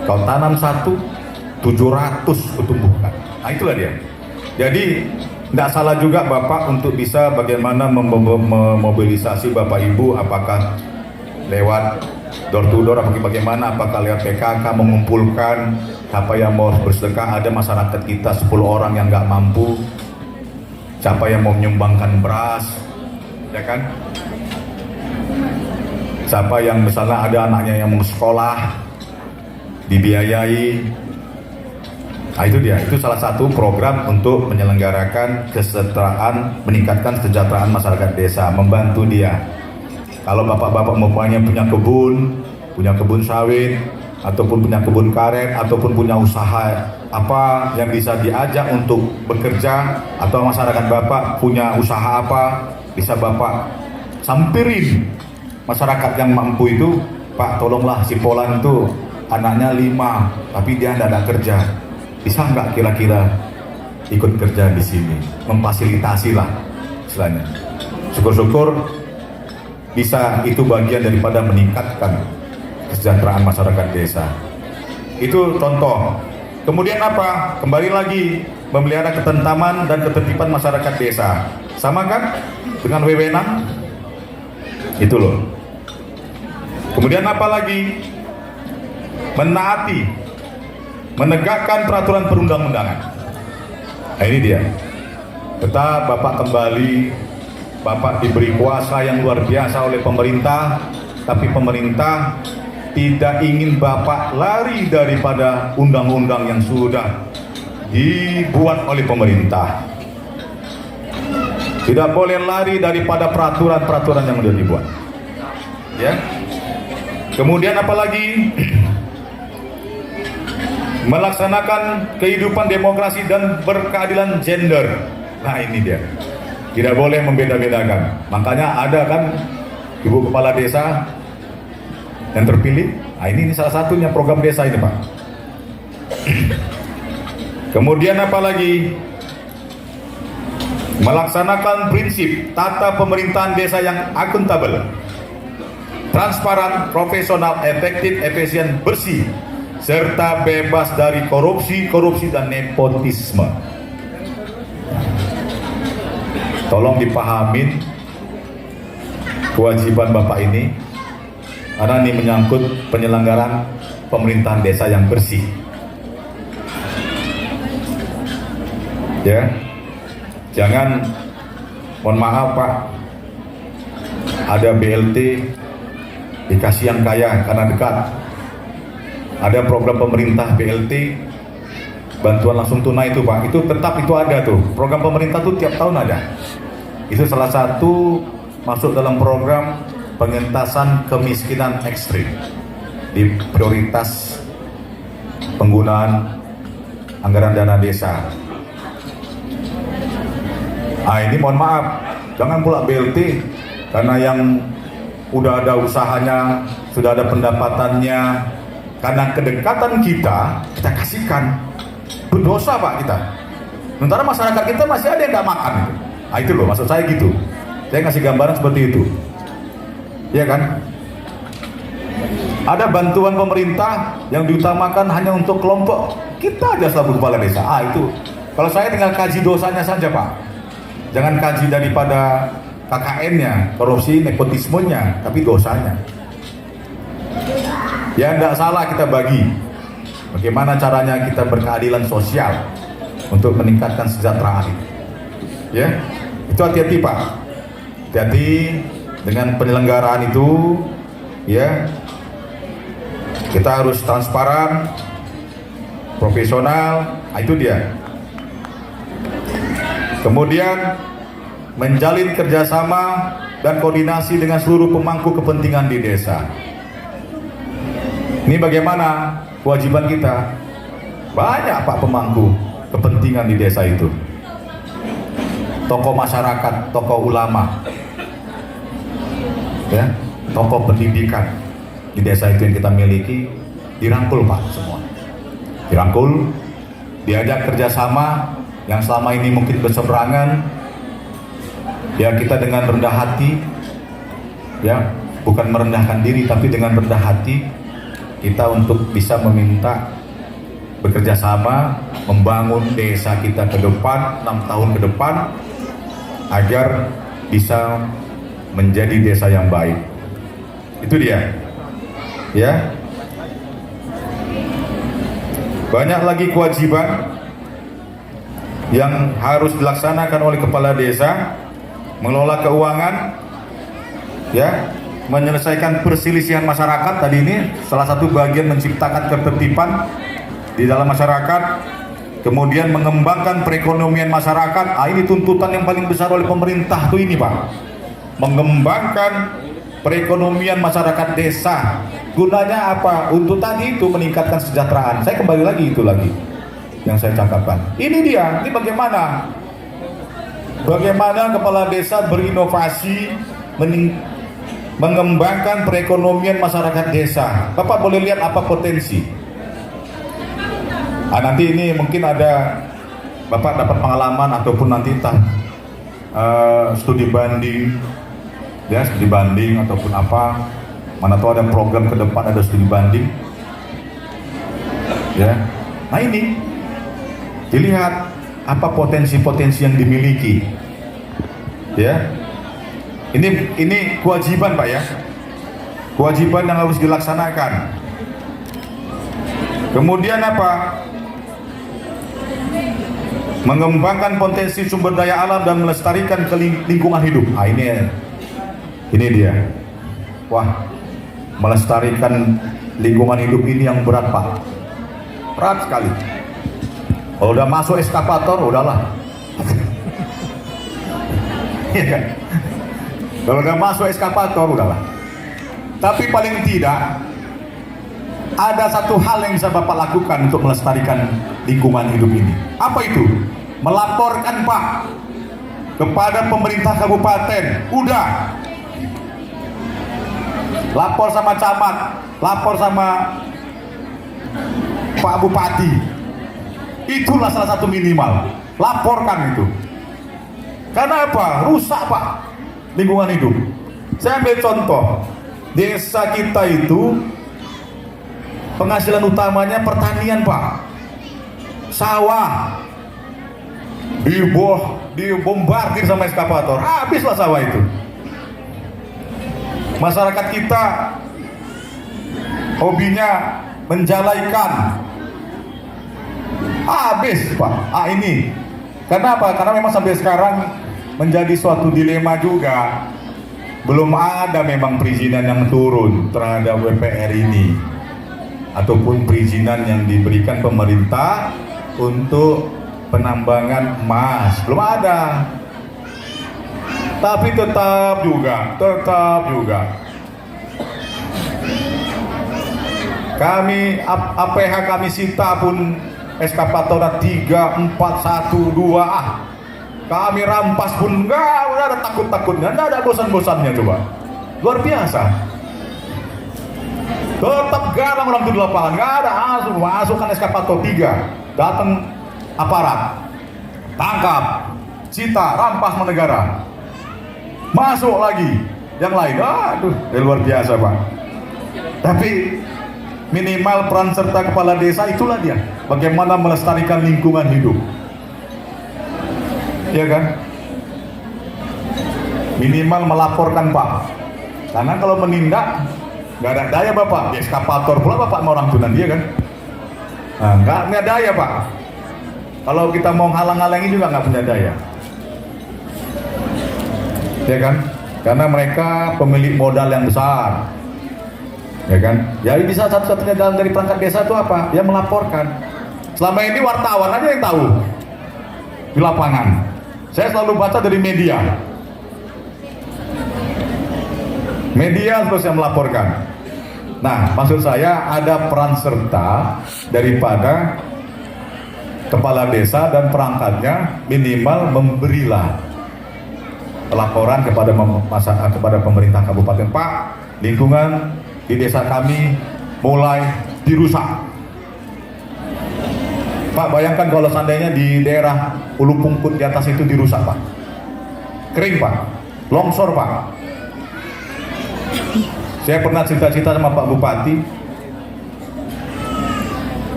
Kau tanam 1, 700 kutumbuhkan. Nah itulah dia. Jadi tidak salah juga Bapak untuk bisa bagaimana memobilisasi Bapak Ibu, apakah lewat door to door, bagaimana, apakah lewat PKK mengumpulkan siapa yang mau bersedekah. Ada masyarakat kita 10 orang yang nggak mampu, siapa yang mau menyumbangkan beras, ya kan, siapa yang misalnya ada anaknya yang mau sekolah dibiayai. Nah itu dia, itu salah satu program untuk menyelenggarakan kesejahteraan, meningkatkan kesejahteraan masyarakat desa, membantu dia. Kalau bapak-bapak punya kebun sawit, ataupun punya kebun karet, ataupun punya usaha apa yang bisa diajak untuk bekerja, atau masyarakat Bapak punya usaha apa, bisa Bapak sampirin masyarakat yang mampu itu. Pak tolonglah si Polan itu anaknya 5 tapi dia tidak ada kerja, bisa nggak kira-kira ikut kerja di sini, memfasilitasi lah istilahnya. Syukur-syukur bisa itu bagian daripada meningkatkan kesejahteraan masyarakat desa. Itu contoh. Kemudian apa? Kembali lagi memelihara ketentraman dan ketertiban masyarakat desa. Sama kan dengan wewenang? Itu loh. Kemudian apa lagi? Menaati, menegakkan peraturan perundang-undangan. Nah ini dia. Kita Bapak kembali, Bapak diberi kuasa yang luar biasa oleh pemerintah, tapi pemerintah tidak ingin Bapak lari daripada undang-undang yang sudah dibuat oleh pemerintah. Tidak boleh lari daripada peraturan-peraturan yang sudah dibuat. Ya. Kemudian apalagi melaksanakan kehidupan demokrasi dan berkeadilan gender. Nah ini dia, tidak boleh membeda-bedakan. Makanya ada kan ibu kepala desa yang terpilih. Nah ini salah satunya program desa ini Pak. Kemudian apalagi melaksanakan prinsip tata pemerintahan desa yang akuntabel, transparan, profesional, efektif, efisien, bersih, serta bebas dari korupsi dan nepotisme. Tolong dipahamin kewajiban Bapak ini, karena ini menyangkut penyelenggaraan pemerintahan desa yang bersih. Ya, jangan, mohon maaf Pak, ada BLT dikasih yang kaya karena dekat. Ada program pemerintah BLT, bantuan langsung tunai itu Pak, itu tetap itu ada tuh. Program pemerintah tuh tiap tahun ada. Itu salah satu masuk dalam program pengentasan kemiskinan ekstrim di prioritas penggunaan anggaran dana desa. Nah ini mohon maaf, jangan pula BLT karena yang udah ada usahanya, sudah ada pendapatannya, karena kedekatan kita kasihkan. Berdosa Pak kita. Sementara masyarakat kita masih ada yang nggak makan. Nah itu loh, maksud saya gitu. Saya ngasih gambaran seperti itu. Iya kan? Ada bantuan pemerintah yang diutamakan hanya untuk kelompok kita aja selaku kepala desa. Ah itu. Kalau saya tinggal kaji dosanya saja Pak. Jangan kaji daripada KKN-nya, korupsi, nepotismenya, tapi dosanya. Ya tidak salah kita bagi. Bagaimana caranya kita berkeadilan sosial untuk meningkatkan kesejahteraan itu. Ya, itu hati-hati Pak. Hati-hati dengan penyelenggaraan itu. Ya, kita harus transparan, profesional. Nah, itu dia. Kemudian menjalin kerjasama dan koordinasi dengan seluruh pemangku kepentingan di desa. Ini bagaimana kewajiban kita? Banyak Pak pemangku kepentingan di desa itu. Tokoh masyarakat, tokoh ulama, ya, tokoh pendidikan di desa itu yang kita miliki dirangkul Pak semua. Dirangkul, diajak kerjasama yang selama ini mungkin berseberangan. Ya kita dengan rendah hati, ya bukan merendahkan diri, tapi dengan rendah hati kita untuk bisa meminta bekerja sama membangun desa kita ke depan 6 tahun ke depan agar bisa menjadi desa yang baik. Itu dia, ya. Banyak lagi kewajiban yang harus dilaksanakan oleh kepala desa. Mengelola keuangan, ya, menyelesaikan perselisihan masyarakat. Tadi ini salah satu bagian menciptakan ketertiban di dalam masyarakat. Kemudian mengembangkan perekonomian masyarakat. Ah, ini tuntutan yang paling besar oleh pemerintah tuh ini Pak. Mengembangkan perekonomian masyarakat desa. Gunanya apa? Untuk tadi itu meningkatkan kesejahteraan. Saya kembali lagi itu lagi yang saya cakapkan. Ini dia. Ini bagaimana? Bagaimana kepala desa berinovasi mengembangkan perekonomian masyarakat desa. Bapak boleh lihat apa potensi. Nah, nanti ini mungkin ada Bapak dapat pengalaman ataupun nanti entah studi banding, ya studi banding ataupun apa. Mana tahu ada program ke depan ada studi banding. Ya, nah ini dilihat apa potensi-potensi yang dimiliki, ya. Ini kewajiban Pak ya, kewajiban yang harus dilaksanakan. Kemudian apa? Mengembangkan potensi sumber daya alam dan melestarikan lingkungan hidup. Ah ini dia. Wah, melestarikan lingkungan hidup ini yang berat Pak, berat sekali. Kalau udah masuk eskavator, udahlah. ya kan? Kalau nggak masuk eskavator udahlah. Tapi paling tidak ada satu hal yang bisa Bapak lakukan untuk melestarikan lingkungan hidup ini. Apa itu? Melaporkan Pak kepada pemerintah kabupaten. Udah. Lapor sama camat, lapor sama Pak Bupati. Itulah salah satu minimal. Laporkan itu. Karena apa? Rusak Pak lingkungan hidup. Saya ambil contoh. Desa kita itu penghasilan utamanya pertanian Pak. Sawah dibombardir sama eskavator, habislah sawah itu. Masyarakat kita hobinya menjala ikan, habis Pak. Ini karena apa? Karena memang sampai sekarang menjadi suatu dilema juga. Belum ada memang perizinan yang turun terhadap WPR ini, ataupun perizinan yang diberikan pemerintah untuk penambangan emas, belum ada. Tapi tetap juga kami APH kami sita pun eskavator 3, 4, 1, 2 kami rampas pun enggak ada takut-takutnya, enggak ada bosan-bosannya. Coba luar biasa, tetap garang orang di lapangan, enggak ada masukkan eskavator 3, datang aparat, tangkap, sita, rampas negara, masuk lagi yang lain. Aduh, luar biasa Pak. Tapi minimal peran serta kepala desa itulah dia, bagaimana melestarikan lingkungan hidup, ya kan? Minimal melaporkan Pak, karena kalau menindak nggak ada daya Bapak, di eskavator pula Bapak mau orang tunan dia kan, nah, nggak ada daya Pak. Kalau kita mau halang-halangi juga nggak punya daya, ya kan? Karena mereka pemilik modal yang besar, ya kan? Jadi bisa satu-satunya jalan dari perangkat desa itu apa? Ya melaporkan. Selama ini wartawan aja yang tahu di lapangan. Saya selalu baca dari media. Media terus yang melaporkan. Nah, maksud saya ada peran serta daripada kepala desa dan perangkatnya, minimal memberilah laporan kepada pemerintah kabupaten, Pak, lingkungan di desa kami mulai dirusak. Pak, bayangkan kalau seandainya di daerah Ulu Pungkut di atas itu dirusak Pak, kering Pak, longsor Pak. Saya pernah cerita-cerita sama Pak Bupati,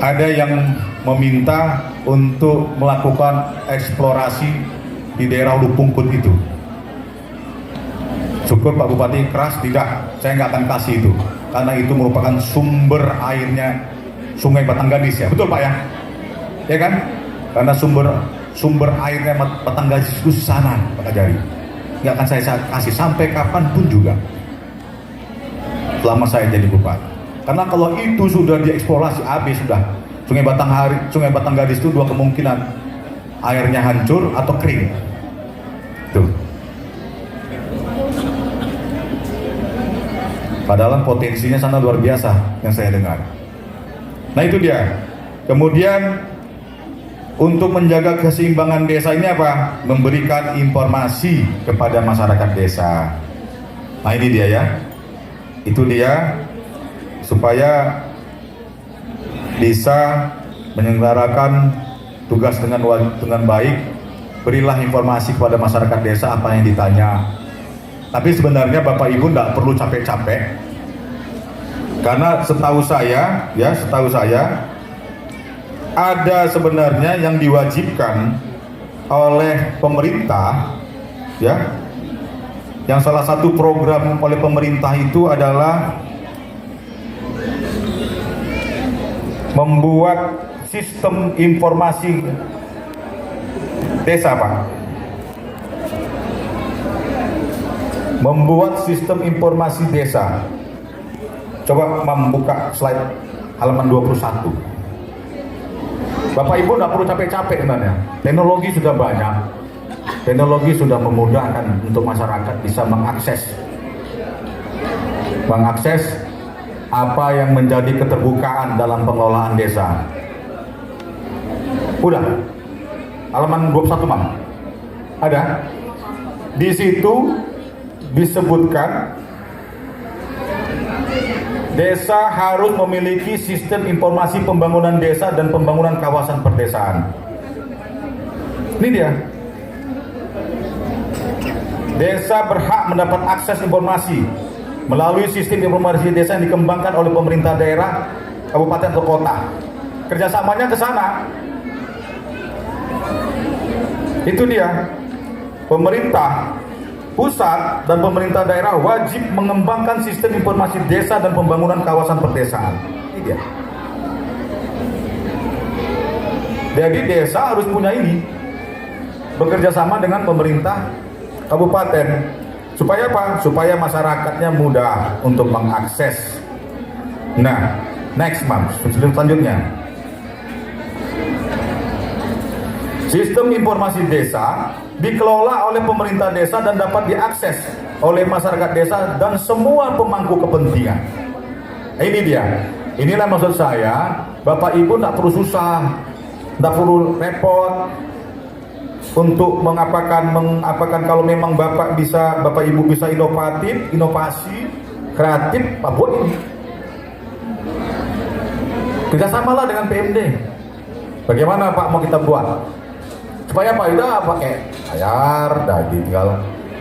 ada yang meminta untuk melakukan eksplorasi di daerah Ulu Pungkut itu. Syukur Pak Bupati keras, tidak, saya nggak akan kasih itu, karena itu merupakan sumber airnya Sungai Batanggadis, ya betul Pak ya, ya kan? Karena sumber airnya Batanggadis itu sana Pak Kajari, nggak akan saya kasih sampai kapanpun juga, selama saya jadi bupati. Karena kalau itu sudah dieksplorasi habis sudah. Sungai Batanggadis itu dua kemungkinan, airnya hancur atau kering. Tuh. Padahal potensinya sana luar biasa yang saya dengar. Nah itu dia. Kemudian untuk menjaga keseimbangan desa ini apa? Memberikan informasi kepada masyarakat desa. Nah ini dia ya. Itu dia, supaya bisa menyelenggarakan tugas dengan baik. Berilah informasi kepada masyarakat desa apa yang ditanya. Tapi sebenarnya Bapak Ibu tidak perlu capek-capek, karena setahu saya ada sebenarnya yang diwajibkan oleh pemerintah, ya. Yang salah satu program oleh pemerintah itu adalah membuat sistem informasi desa, Pak. Membuat sistem informasi desa. Coba membuka slide halaman 21. Bapak Ibu tidak perlu capek-capek sebenarnya. Teknologi sudah banyak. Teknologi sudah memudahkan untuk masyarakat bisa mengakses apa yang menjadi keterbukaan dalam pengelolaan desa. Udah, halaman 21 Mam. Ada. Di situ disebutkan desa harus memiliki sistem informasi pembangunan desa dan pembangunan kawasan perdesaan. Ini dia. Desa berhak mendapat akses informasi melalui sistem informasi desa yang dikembangkan oleh pemerintah daerah, kabupaten atau kota. Kerjasamanya ke sana. Itu dia. Pemerintah pusat dan pemerintah daerah wajib mengembangkan sistem informasi desa dan pembangunan kawasan perdesaan. Ini dia. Jadi desa harus punya ini, bekerja sama dengan pemerintah kabupaten. Supaya apa? Supaya masyarakatnya mudah untuk mengakses. Nah, next Mam, selanjutnya. Sistem informasi desa dikelola oleh pemerintah desa dan dapat diakses oleh masyarakat desa dan semua pemangku kepentingan. Ini dia. Inilah maksud saya, Bapak Ibu tidak perlu susah, tidak perlu repot untuk mengapakan kalau memang Bapak Ibu bisa inovasi, kreatif, Pak buat ini. Kerjasamalah dengan PMD. Bagaimana Pak mau kita buat? Supaya Pak udah pakai layar, tinggal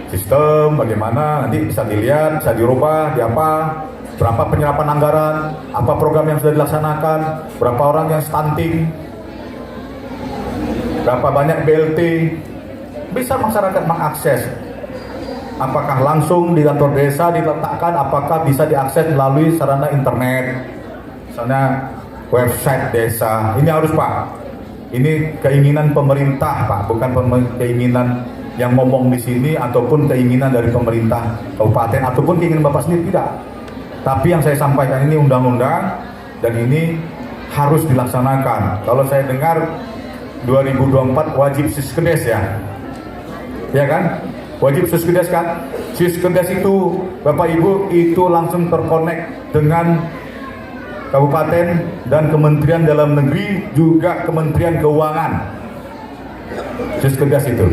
sistem bagaimana nanti bisa dilihat, bisa dirubah, berapa penyerapan anggaran, apa program yang sudah dilaksanakan, berapa orang yang stunting, berapa banyak BLT, bisa masyarakat mengakses. Apakah langsung di kantor desa diletakkan, apakah bisa diakses melalui sarana internet, misalnya website desa. Ini harus Pak. Ini keinginan pemerintah Pak, bukan keinginan yang ngomong di sini ataupun keinginan dari pemerintah kabupaten ataupun keinginan Bapak sendiri, tidak. Tapi yang saya sampaikan ini undang-undang dan ini harus dilaksanakan. Kalau saya dengar 2024 wajib Siskedes ya. Ya kan? Wajib Siskedes kan? Siskedes itu Bapak Ibu itu langsung terkonek dengan kabupaten dan Kementerian Dalam Negeri, juga Kementerian Keuangan. Siskedes itu.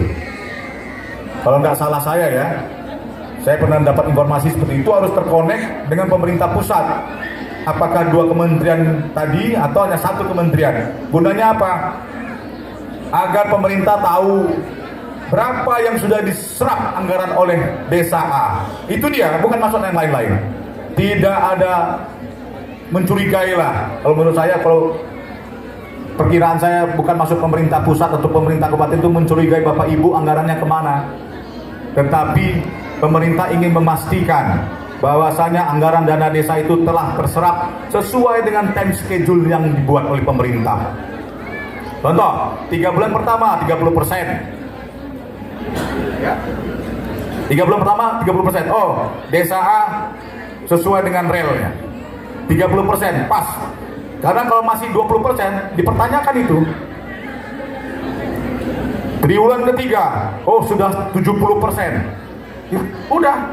Kalau nggak salah saya pernah dapat informasi seperti itu, harus terkonek dengan pemerintah pusat. Apakah dua kementerian tadi atau hanya satu kementerian? Gunanya apa? Agar pemerintah tahu berapa yang sudah diserap anggaran oleh desa A. Itu dia, bukan maksud yang lain-lain. Tidak ada mencurigai lah. Kalau menurut saya, kalau perkiraan saya, bukan masuk pemerintah pusat atau pemerintah kabupaten itu mencurigai Bapak Ibu anggarannya kemana. Tetapi pemerintah ingin memastikan bahwasanya anggaran dana desa itu telah terserap sesuai dengan time schedule yang dibuat oleh pemerintah. Contoh, 3 bulan pertama 30%. 3 bulan pertama 30%. Oh, desa A sesuai dengan relnya. 30% pas. Karena kalau masih 20% dipertanyakan itu. Triwulan ketiga, oh sudah 70%. Udah.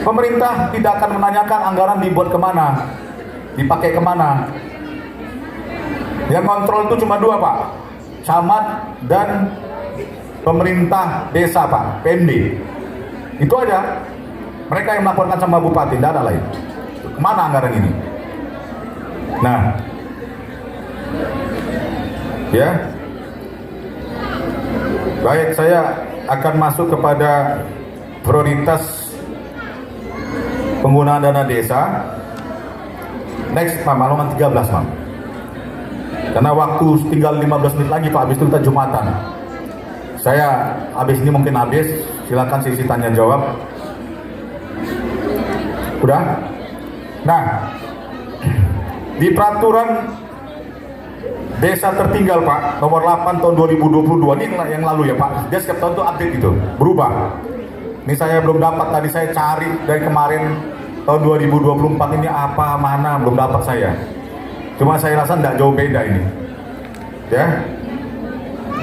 Pemerintah tidak akan menanyakan anggaran dibuat kemana, dipakai kemana. Yang kontrol itu cuma dua Pak, camat dan pemerintah desa Pak, PMD. Itu aja. Mereka yang melaporkan sama bupati, tidak ada lain. Kemana anggaran ini? Nah, ya, baik, saya akan masuk kepada prioritas penggunaan dana desa. Next, Pak, halaman 13, Pak. Karena waktu tinggal 15 menit lagi, Pak, habis itu kita Jumatan. Saya habis ini mungkin habis, silakan sisi tanya jawab. Udah? Nah, di peraturan desa tertinggal Pak, nomor 8 tahun 2022, ini yang lalu ya Pak, dia setiap tahun itu update gitu, berubah. Ini saya belum dapat, tadi saya cari dari kemarin tahun 2024 ini apa, mana, belum dapat saya. Cuma saya rasa tidak jauh beda ini. Ya.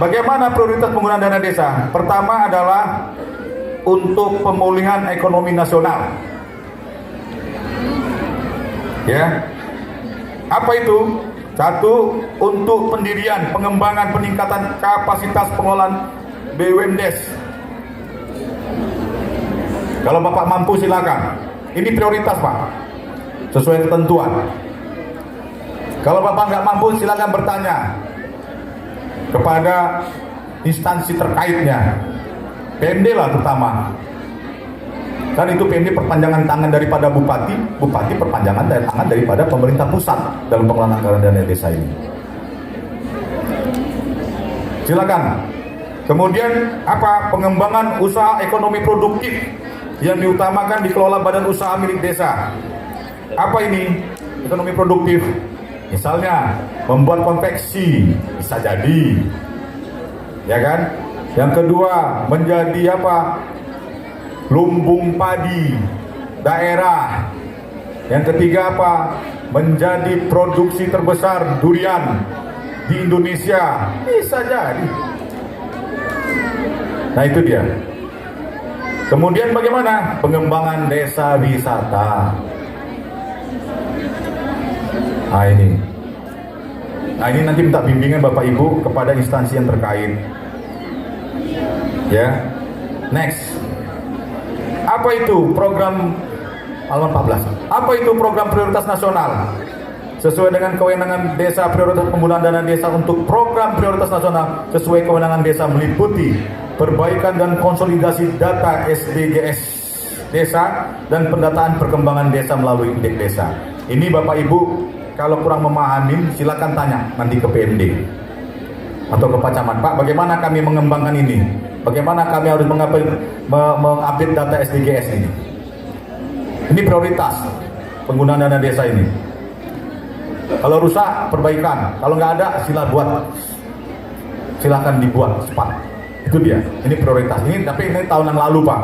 Bagaimana prioritas penggunaan dana desa? Pertama adalah untuk pemulihan ekonomi nasional. Ya. Apa itu? Satu, untuk pendirian, pengembangan, peningkatan kapasitas pengelolaan BUMDes. Kalau Bapak mampu silakan. Ini prioritas Pak, sesuai ketentuan. Kalau Bapak nggak mampu silakan bertanya kepada instansi terkaitnya, PMD lah terutama. Kan itu PMD perpanjangan tangan daripada bupati, bupati perpanjangan tangan daripada pemerintah pusat dalam pengelolaan anggaran dana desa ini. Silakan. Kemudian apa? Pengembangan usaha ekonomi produktif yang diutamakan dikelola badan usaha milik desa. Apa ini ekonomi produktif? Misalnya membuat konveksi, bisa jadi, ya kan? Yang kedua menjadi apa? Lumbung padi daerah. Yang ketiga apa? Menjadi produksi terbesar durian di Indonesia, bisa jadi. Nah itu dia. Kemudian bagaimana? Pengembangan desa wisata. Nah ini nanti minta bimbingan Bapak Ibu kepada instansi yang terkait. Ya. Next. Apa itu program halaman 14? Apa itu program prioritas nasional? Sesuai dengan kewenangan desa, prioritas penggunaan dana desa untuk program prioritas nasional sesuai kewenangan desa meliputi perbaikan dan konsolidasi data SDGs desa dan pendataan perkembangan desa melalui indeks desa. Ini Bapak Ibu kalau kurang memahami silakan tanya nanti ke PMD atau ke Pak Camat. Pak, bagaimana kami mengembangkan ini? Bagaimana kami harus mengupdate data SDGs ini? Ini prioritas penggunaan dana desa ini. Kalau rusak, perbaikan. Kalau nggak ada, silakan dibuat cepat. Itu dia. Ini prioritas. Tapi ini tahun yang lalu Pak,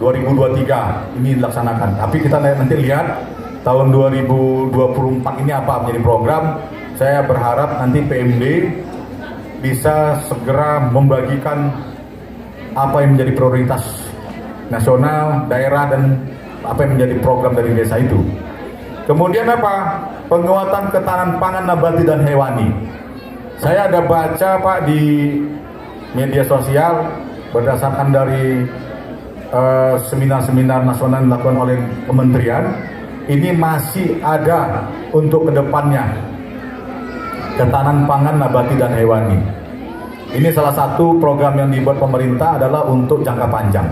2023 ini dilaksanakan. Tapi kita nanti lihat tahun 2024 ini apa menjadi program. Saya berharap nanti PMD bisa segera membagikan apa yang menjadi prioritas nasional, daerah, dan apa yang menjadi program dari desa itu. Kemudian apa? Penguatan ketahanan pangan nabati dan hewani. Saya ada baca Pak di media sosial berdasarkan dari seminar-seminar nasional yang dilakukan oleh kementerian, ini masih ada untuk kedepannya ketahanan pangan nabati dan hewani. Ini salah satu program yang dibuat pemerintah adalah untuk jangka panjang.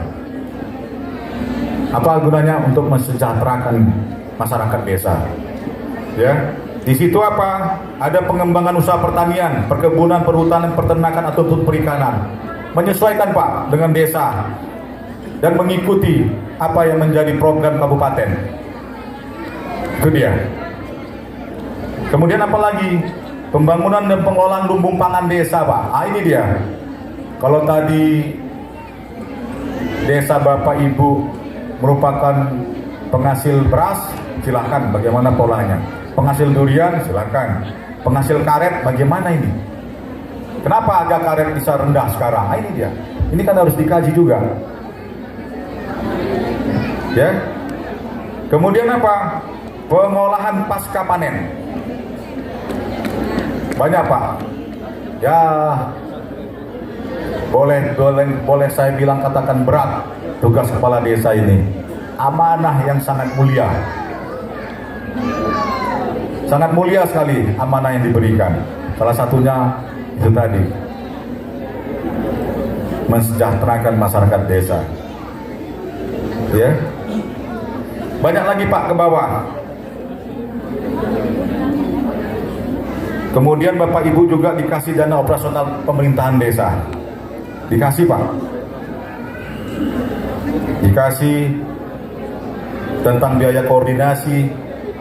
Apa gunanya? Untuk mensejahterakan masyarakat desa. Ya, di situ apa? Ada pengembangan usaha pertanian, perkebunan, perhutanan, peternakan atau perikanan. Menyesuaikan Pak dengan desa dan mengikuti apa yang menjadi program kabupaten. Itu dia. Kemudian apa lagi? Pembangunan dan pengelolaan lumbung pangan desa Pak. Ini dia. Kalau tadi desa Bapak Ibu merupakan penghasil beras, silakan bagaimana polanya. Penghasil durian, silakan. Penghasil karet, bagaimana ini? Kenapa harga karet bisa rendah sekarang? Ini dia. Ini kan harus dikaji juga. Ya. Kemudian apa? Pengolahan pasca panen. Banyak Pak. Ya, boleh saya bilang katakan berat tugas kepala desa ini. Amanah yang sangat mulia. Sangat mulia sekali amanah yang diberikan. Salah satunya itu tadi, mensejahterakan masyarakat desa. Ya. Banyak lagi Pak ke bawah. Kemudian Bapak Ibu juga dikasih dana operasional pemerintahan desa. Dikasih Pak. Dikasih tentang biaya koordinasi,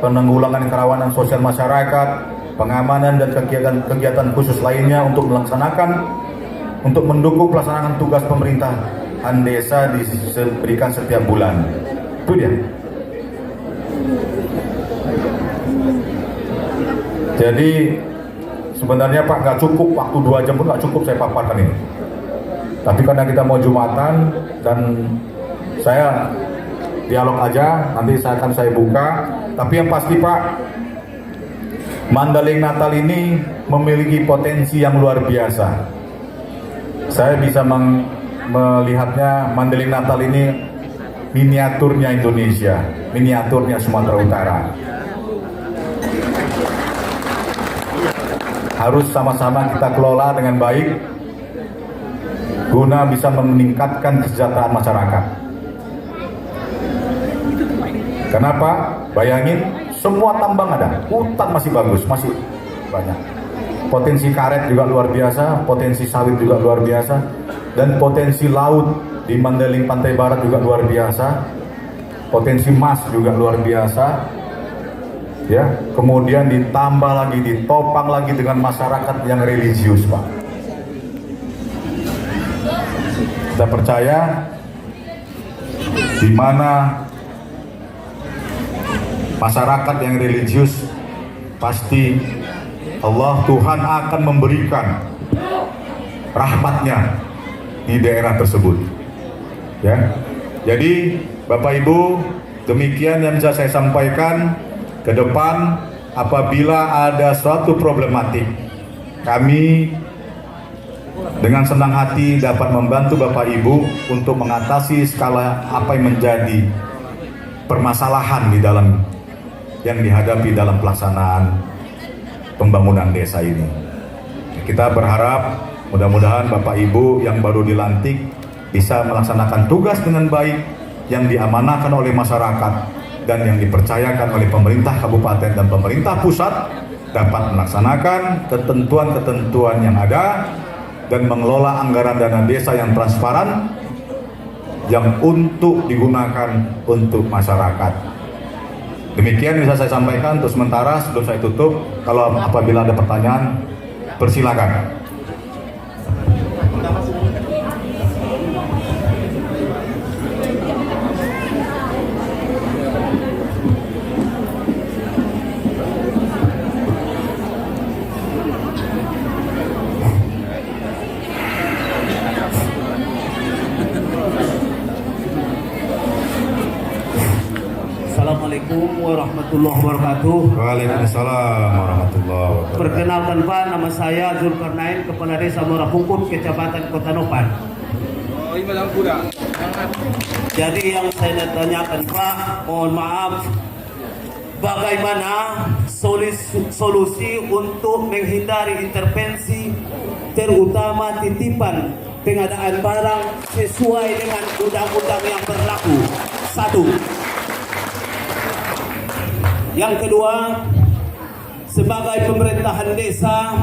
penanggulangan kerawanan sosial masyarakat, pengamanan dan kegiatan khusus lainnya untuk mendukung pelaksanaan tugas pemerintahan desa diberikan setiap bulan. Itu dia. Jadi sebenarnya Pak nggak cukup, waktu 2 jam pun nggak cukup saya paparkan ini. Tapi karena kita mau Jumatan dan saya dialog aja, nanti saya buka. Tapi yang pasti Pak, Mandailing Natal ini memiliki potensi yang luar biasa. Saya bisa melihatnya Mandailing Natal ini miniaturnya Indonesia, miniaturnya Sumatera Utara. Harus sama-sama kita kelola dengan baik guna bisa meningkatkan kesejahteraan masyarakat. Kenapa? Bayangin, semua tambang ada, hutan masih bagus, masih banyak. Potensi karet juga luar biasa, potensi sawit juga luar biasa, dan potensi laut di Mandailing Pantai Barat juga luar biasa, potensi emas juga luar biasa. Ya, kemudian ditambah lagi, ditopang lagi dengan masyarakat yang religius, Pak. Kita percaya di mana masyarakat yang religius pasti Allah Tuhan akan memberikan rahmatnya di daerah tersebut. Ya, jadi Bapak Ibu, demikian yang bisa saya sampaikan. Ke depan apabila ada suatu problematik, kami dengan senang hati dapat membantu Bapak Ibu untuk mengatasi skala apa yang menjadi permasalahan di dalam yang dihadapi dalam pelaksanaan pembangunan desa ini. Kita berharap mudah-mudahan Bapak Ibu yang baru dilantik bisa melaksanakan tugas dengan baik yang diamanahkan oleh masyarakat dan yang dipercayakan oleh pemerintah kabupaten dan pemerintah pusat, dapat melaksanakan ketentuan-ketentuan yang ada dan mengelola anggaran dana desa yang transparan yang untuk digunakan untuk masyarakat. Demikian bisa saya sampaikan untuk sementara. Sebelum saya tutup, kalau apabila ada pertanyaan, persilakan. Assalamualaikum warahmatullahi wabarakatuh. Waalaikumsalam warahmatullahi wabarakatuh. Perkenalkan Pak, nama saya Zulkarnain, Kepala Desa Muara Pungkut, Kecamatan Kota Nopan. Jadi yang saya tanyakan Pak, mohon maaf, bagaimana solusi untuk menghindari intervensi, terutama titipan pengadaan barang sesuai dengan undang-undang yang berlaku? Satu. Yang kedua, sebagai pemerintahan desa,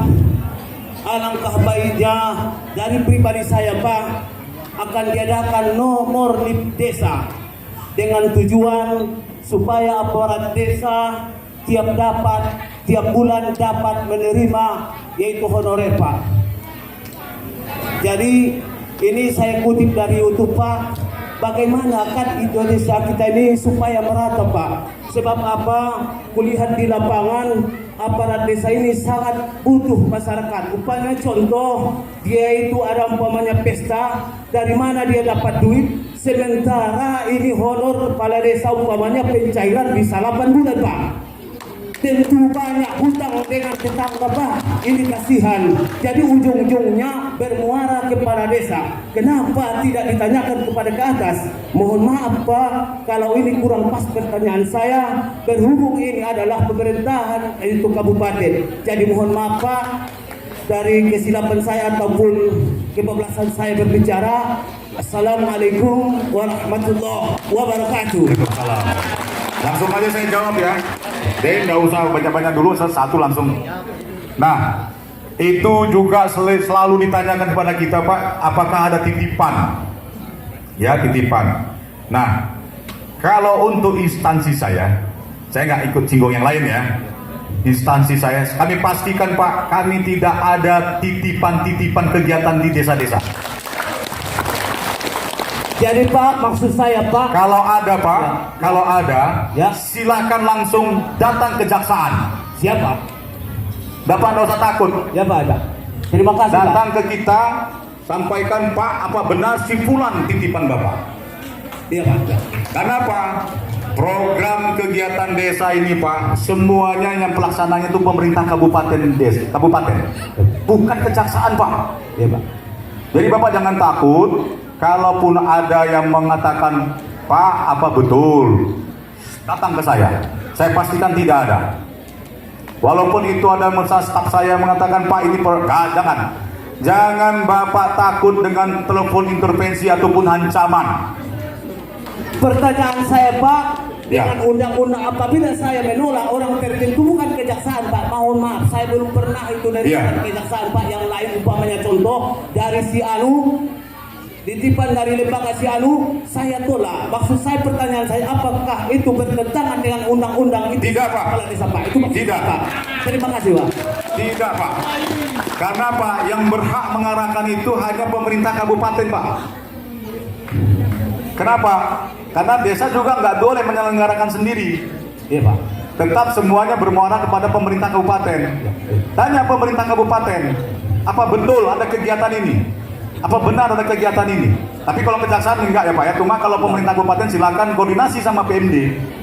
alangkah baiknya dari pribadi saya Pak, akan diadakan nomor NIP desa dengan tujuan supaya aparat desa tiap bulan dapat menerima yaitu honorer Pak. Jadi ini saya kutip dari YouTube Pak, bagaimana kan Indonesia kita ini supaya merata Pak. Sebab apa? Kulihat di lapangan aparat desa ini sangat butuh masyarakat. Umpamanya contoh, dia itu ada umpamanya pesta, dari mana dia dapat duit? Sementara ini honor kepala desa umpamanya pencairan bisa 8 bulan Pak. Tentu banyak hutang dengan tetangga Pak, ini kasihan. Jadi ujung-ujungnya bermuara kepada desa. Kenapa tidak ditanyakan kepada ke atas? Mohon maaf Pak, kalau ini kurang pas pertanyaan saya. Berhubung ini adalah pemerintahan itu kabupaten. Jadi mohon maaf Pak, dari kesilapan saya ataupun kebablasan saya berbicara. Assalamualaikum warahmatullahi wabarakatuh. Langsung aja saya jawab ya. Jadi nggak usah banyak-banyak dulu, satu langsung. Nah, itu juga selalu ditanyakan kepada kita Pak, apakah ada titipan? Ya, titipan. Nah, kalau untuk instansi saya nggak ikut singgung yang lain ya. Instansi saya, kami pastikan Pak, kami tidak ada titipan-titipan kegiatan di desa-desa. Jadi Pak, maksud saya Pak, kalau ada Pak, ya. Kalau ada, ya, silakan langsung datang kejaksaan. Siapa? Bapak nggak usah takut. Ya Pak, ya. Terima kasih Pak. Datang ke kita, sampaikan Pak, apa benar si Fulan titipan Bapak? Iya Pak. Ya. Karena apa? Program kegiatan desa ini Pak, semuanya yang pelaksananya itu pemerintah kabupaten desa, kabupaten, bukan kejaksaan Pak. Iya Pak. Jadi Bapak jangan takut, kalaupun ada yang mengatakan Pak apa betul, datang ke saya pastikan tidak ada. Walaupun itu ada staf saya mengatakan Pak ini jangan Bapak takut dengan telepon intervensi ataupun ancaman. Pertanyaan saya Pak, Ya. dengan undang-undang apabila saya menolak orang tertentu bukan kejaksaan Pak, mohon maaf saya belum pernah itu dari Ya. kejaksaan Pak yang lain, umpamanya contoh dari si Anu, titipan dari lembaga si Anu, saya tolak. Maksud saya, pertanyaan saya, apakah itu bertentangan dengan undang-undang itu? Tidak, Pak. Kepala desa Pak, itu maksud Tidak. Pak. Terima kasih Pak. Tidak Pak, karena Pak yang berhak mengarahkan itu hanya pemerintah kabupaten Pak. Kenapa? Karena desa juga nggak boleh menyelenggarakan sendiri. Iya Pak. Tetap semuanya bermuara kepada pemerintah kabupaten. Tanya pemerintah kabupaten, apa betul ada kegiatan ini? Apa benar ada kegiatan ini? Tapi kalau kejaksaan enggak ya Pak ya. Cuma kalau pemerintah kabupaten silakan koordinasi sama PMD.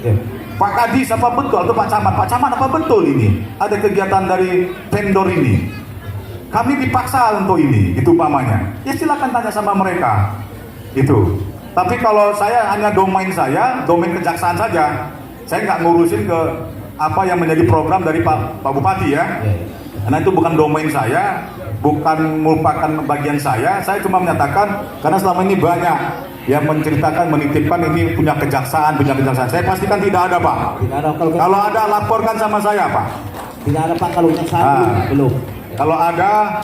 Ya. Pak Kadis apa betul? Atau Pak Camat? Pak Camat apa betul ini? Ada kegiatan dari vendor ini. Kami dipaksa untuk ini, itu umpamanya. Ya silakan tanya sama mereka. Itu. Tapi kalau saya hanya domain kejaksaan saja, saya nggak ngurusin ke apa yang menjadi program dari Pak Bupati ya. Karena itu bukan domain saya, bukan merupakan bagian saya. Saya cuma menyatakan karena selama ini banyak yang menceritakan, menitipkan ini punya kejaksaan. Saya pastikan tidak ada Pak. Tidak ada. Kalau ada laporkan sama saya Pak. Tidak ada Pak kalau kejaksaan belum. Kalau ada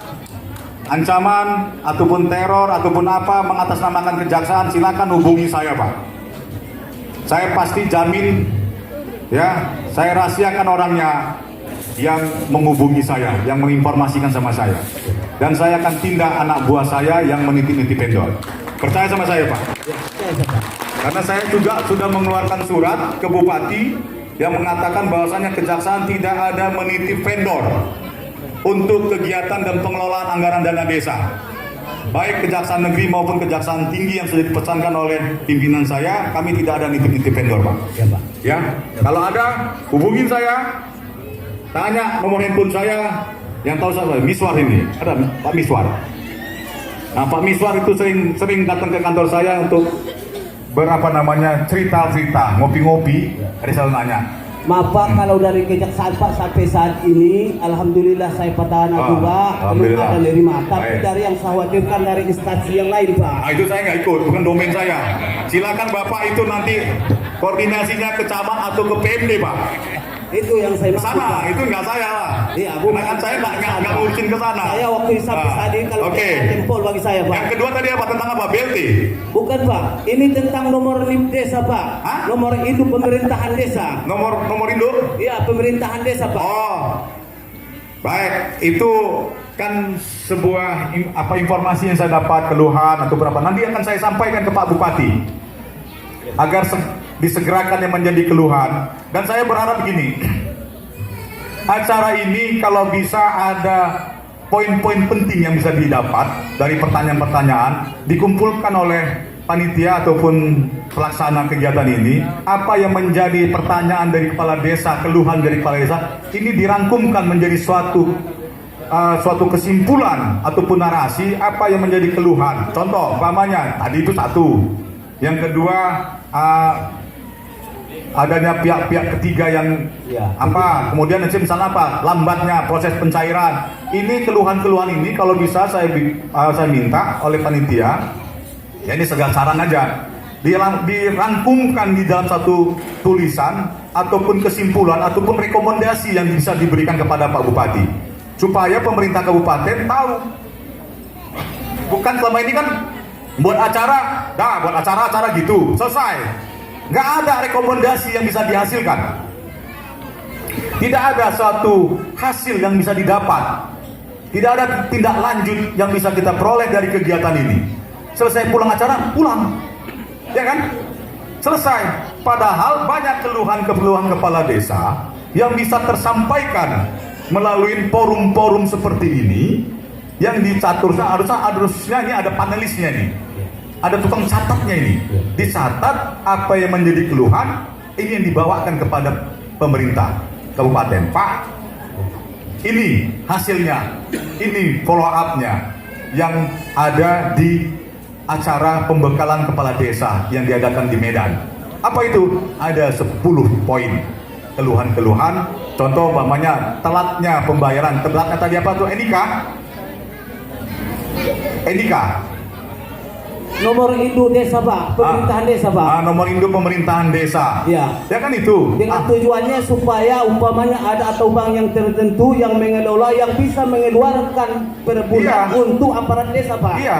ancaman ataupun teror ataupun apa mengatasnamakan kejaksaan, silakan hubungi saya Pak. Saya pasti jamin ya, saya rahasiakan orangnya yang menghubungi saya, yang menginformasikan sama saya, dan saya akan tindak anak buah saya yang menitip-nitip vendor. Percaya sama saya Pak. Karena saya juga sudah mengeluarkan surat ke Bupati yang mengatakan bahwasannya kejaksaan tidak ada menitip vendor untuk kegiatan dan pengelolaan anggaran dana desa. Baik Kejaksaan Negeri maupun Kejaksaan Tinggi yang sudah dipesankan oleh pimpinan saya, kami tidak ada nitip-nitip vendor Pak. Ya Pak. Ya, kalau ada hubungin saya, tanya nomor handphone saya, yang tahu saya Miswar ini, ada Pak Miswar. Nah Pak Miswar itu sering datang ke kantor saya untuk cerita-cerita, ngopi-ngopi, ada selalu nanya. Maaf Pak, kalau dari kejaksaan Pak sampai saat ini, alhamdulillah saya petahana juga, belum ada nerima. Tapi dari yang saya khawatirkan dari instansi yang lain Pak. Nah, itu saya nggak ikut, bukan domain saya. Silakan Bapak itu nanti koordinasinya ke cabang atau ke PMD Pak. Itu yang saya maksud. Sana, itu nggak saya lah. Iya, kan saya nggak ngurusin ke sana. Saya waktu sampai saat ini kalau tempol bagi saya Pak. Yang kedua tadi apa, tentang apa? BLT? Bukan Pak, ini tentang nomor NIM desa Pak. Hah? Nomor induk pemerintahan desa. Nomor induk? Iya, pemerintahan desa Pak. Oh, baik. Itu kan sebuah informasi yang saya dapat, keluhan atau berapa. Nanti akan saya sampaikan ke Pak Bupati agar disegerakan yang menjadi keluhan. Dan saya berharap begini, acara ini kalau bisa ada poin-poin penting yang bisa didapat dari pertanyaan-pertanyaan dikumpulkan oleh panitia ataupun pelaksana kegiatan ini, apa yang menjadi pertanyaan dari kepala desa, keluhan dari kepala desa, ini dirangkumkan menjadi suatu kesimpulan ataupun narasi apa yang menjadi keluhan. Contoh, umpamanya tadi itu satu. Yang kedua, adanya pihak-pihak ketiga yang kemudian misalnya apa, lambatnya proses pencairan. Ini keluhan-keluhan ini kalau bisa saya minta oleh panitia, ya ini segar saran aja, dirangkumkan di dalam satu tulisan ataupun kesimpulan ataupun rekomendasi yang bisa diberikan kepada Pak Bupati, supaya pemerintah kabupaten tahu. Bukan selama ini kan buat acara gitu selesai. Nggak ada rekomendasi yang bisa dihasilkan. Tidak ada suatu hasil yang bisa didapat. Tidak ada tindak lanjut yang bisa kita peroleh dari kegiatan ini. Selesai pulang acara, pulang. Ya kan? Selesai. Padahal banyak keluhan-keluhan kepala desa yang bisa tersampaikan melalui forum-forum seperti ini yang dicaturkan, harusnya ini ada panelisnya nih, ada tukang catatnya ini, dicatat apa yang menjadi keluhan, ini yang dibawakan kepada pemerintah kabupaten. Pak, ini hasilnya, ini follow up-nya yang ada di acara pembekalan kepala desa yang diadakan di Medan. Apa itu? Ada 10 poin keluhan-keluhan. Contoh umpamanya telatnya pembayaran, telatnya tadi apa tuh? Enika. Nomor induk desa Pak, pemerintahan desa Pak. Nomor induk pemerintahan desa. Ya. Ya kan itu. Dengan tujuannya supaya umpamanya ada atau bank yang tertentu yang mengelola yang bisa mengeluarkan per bulan untuk aparat desa Pak. Iya.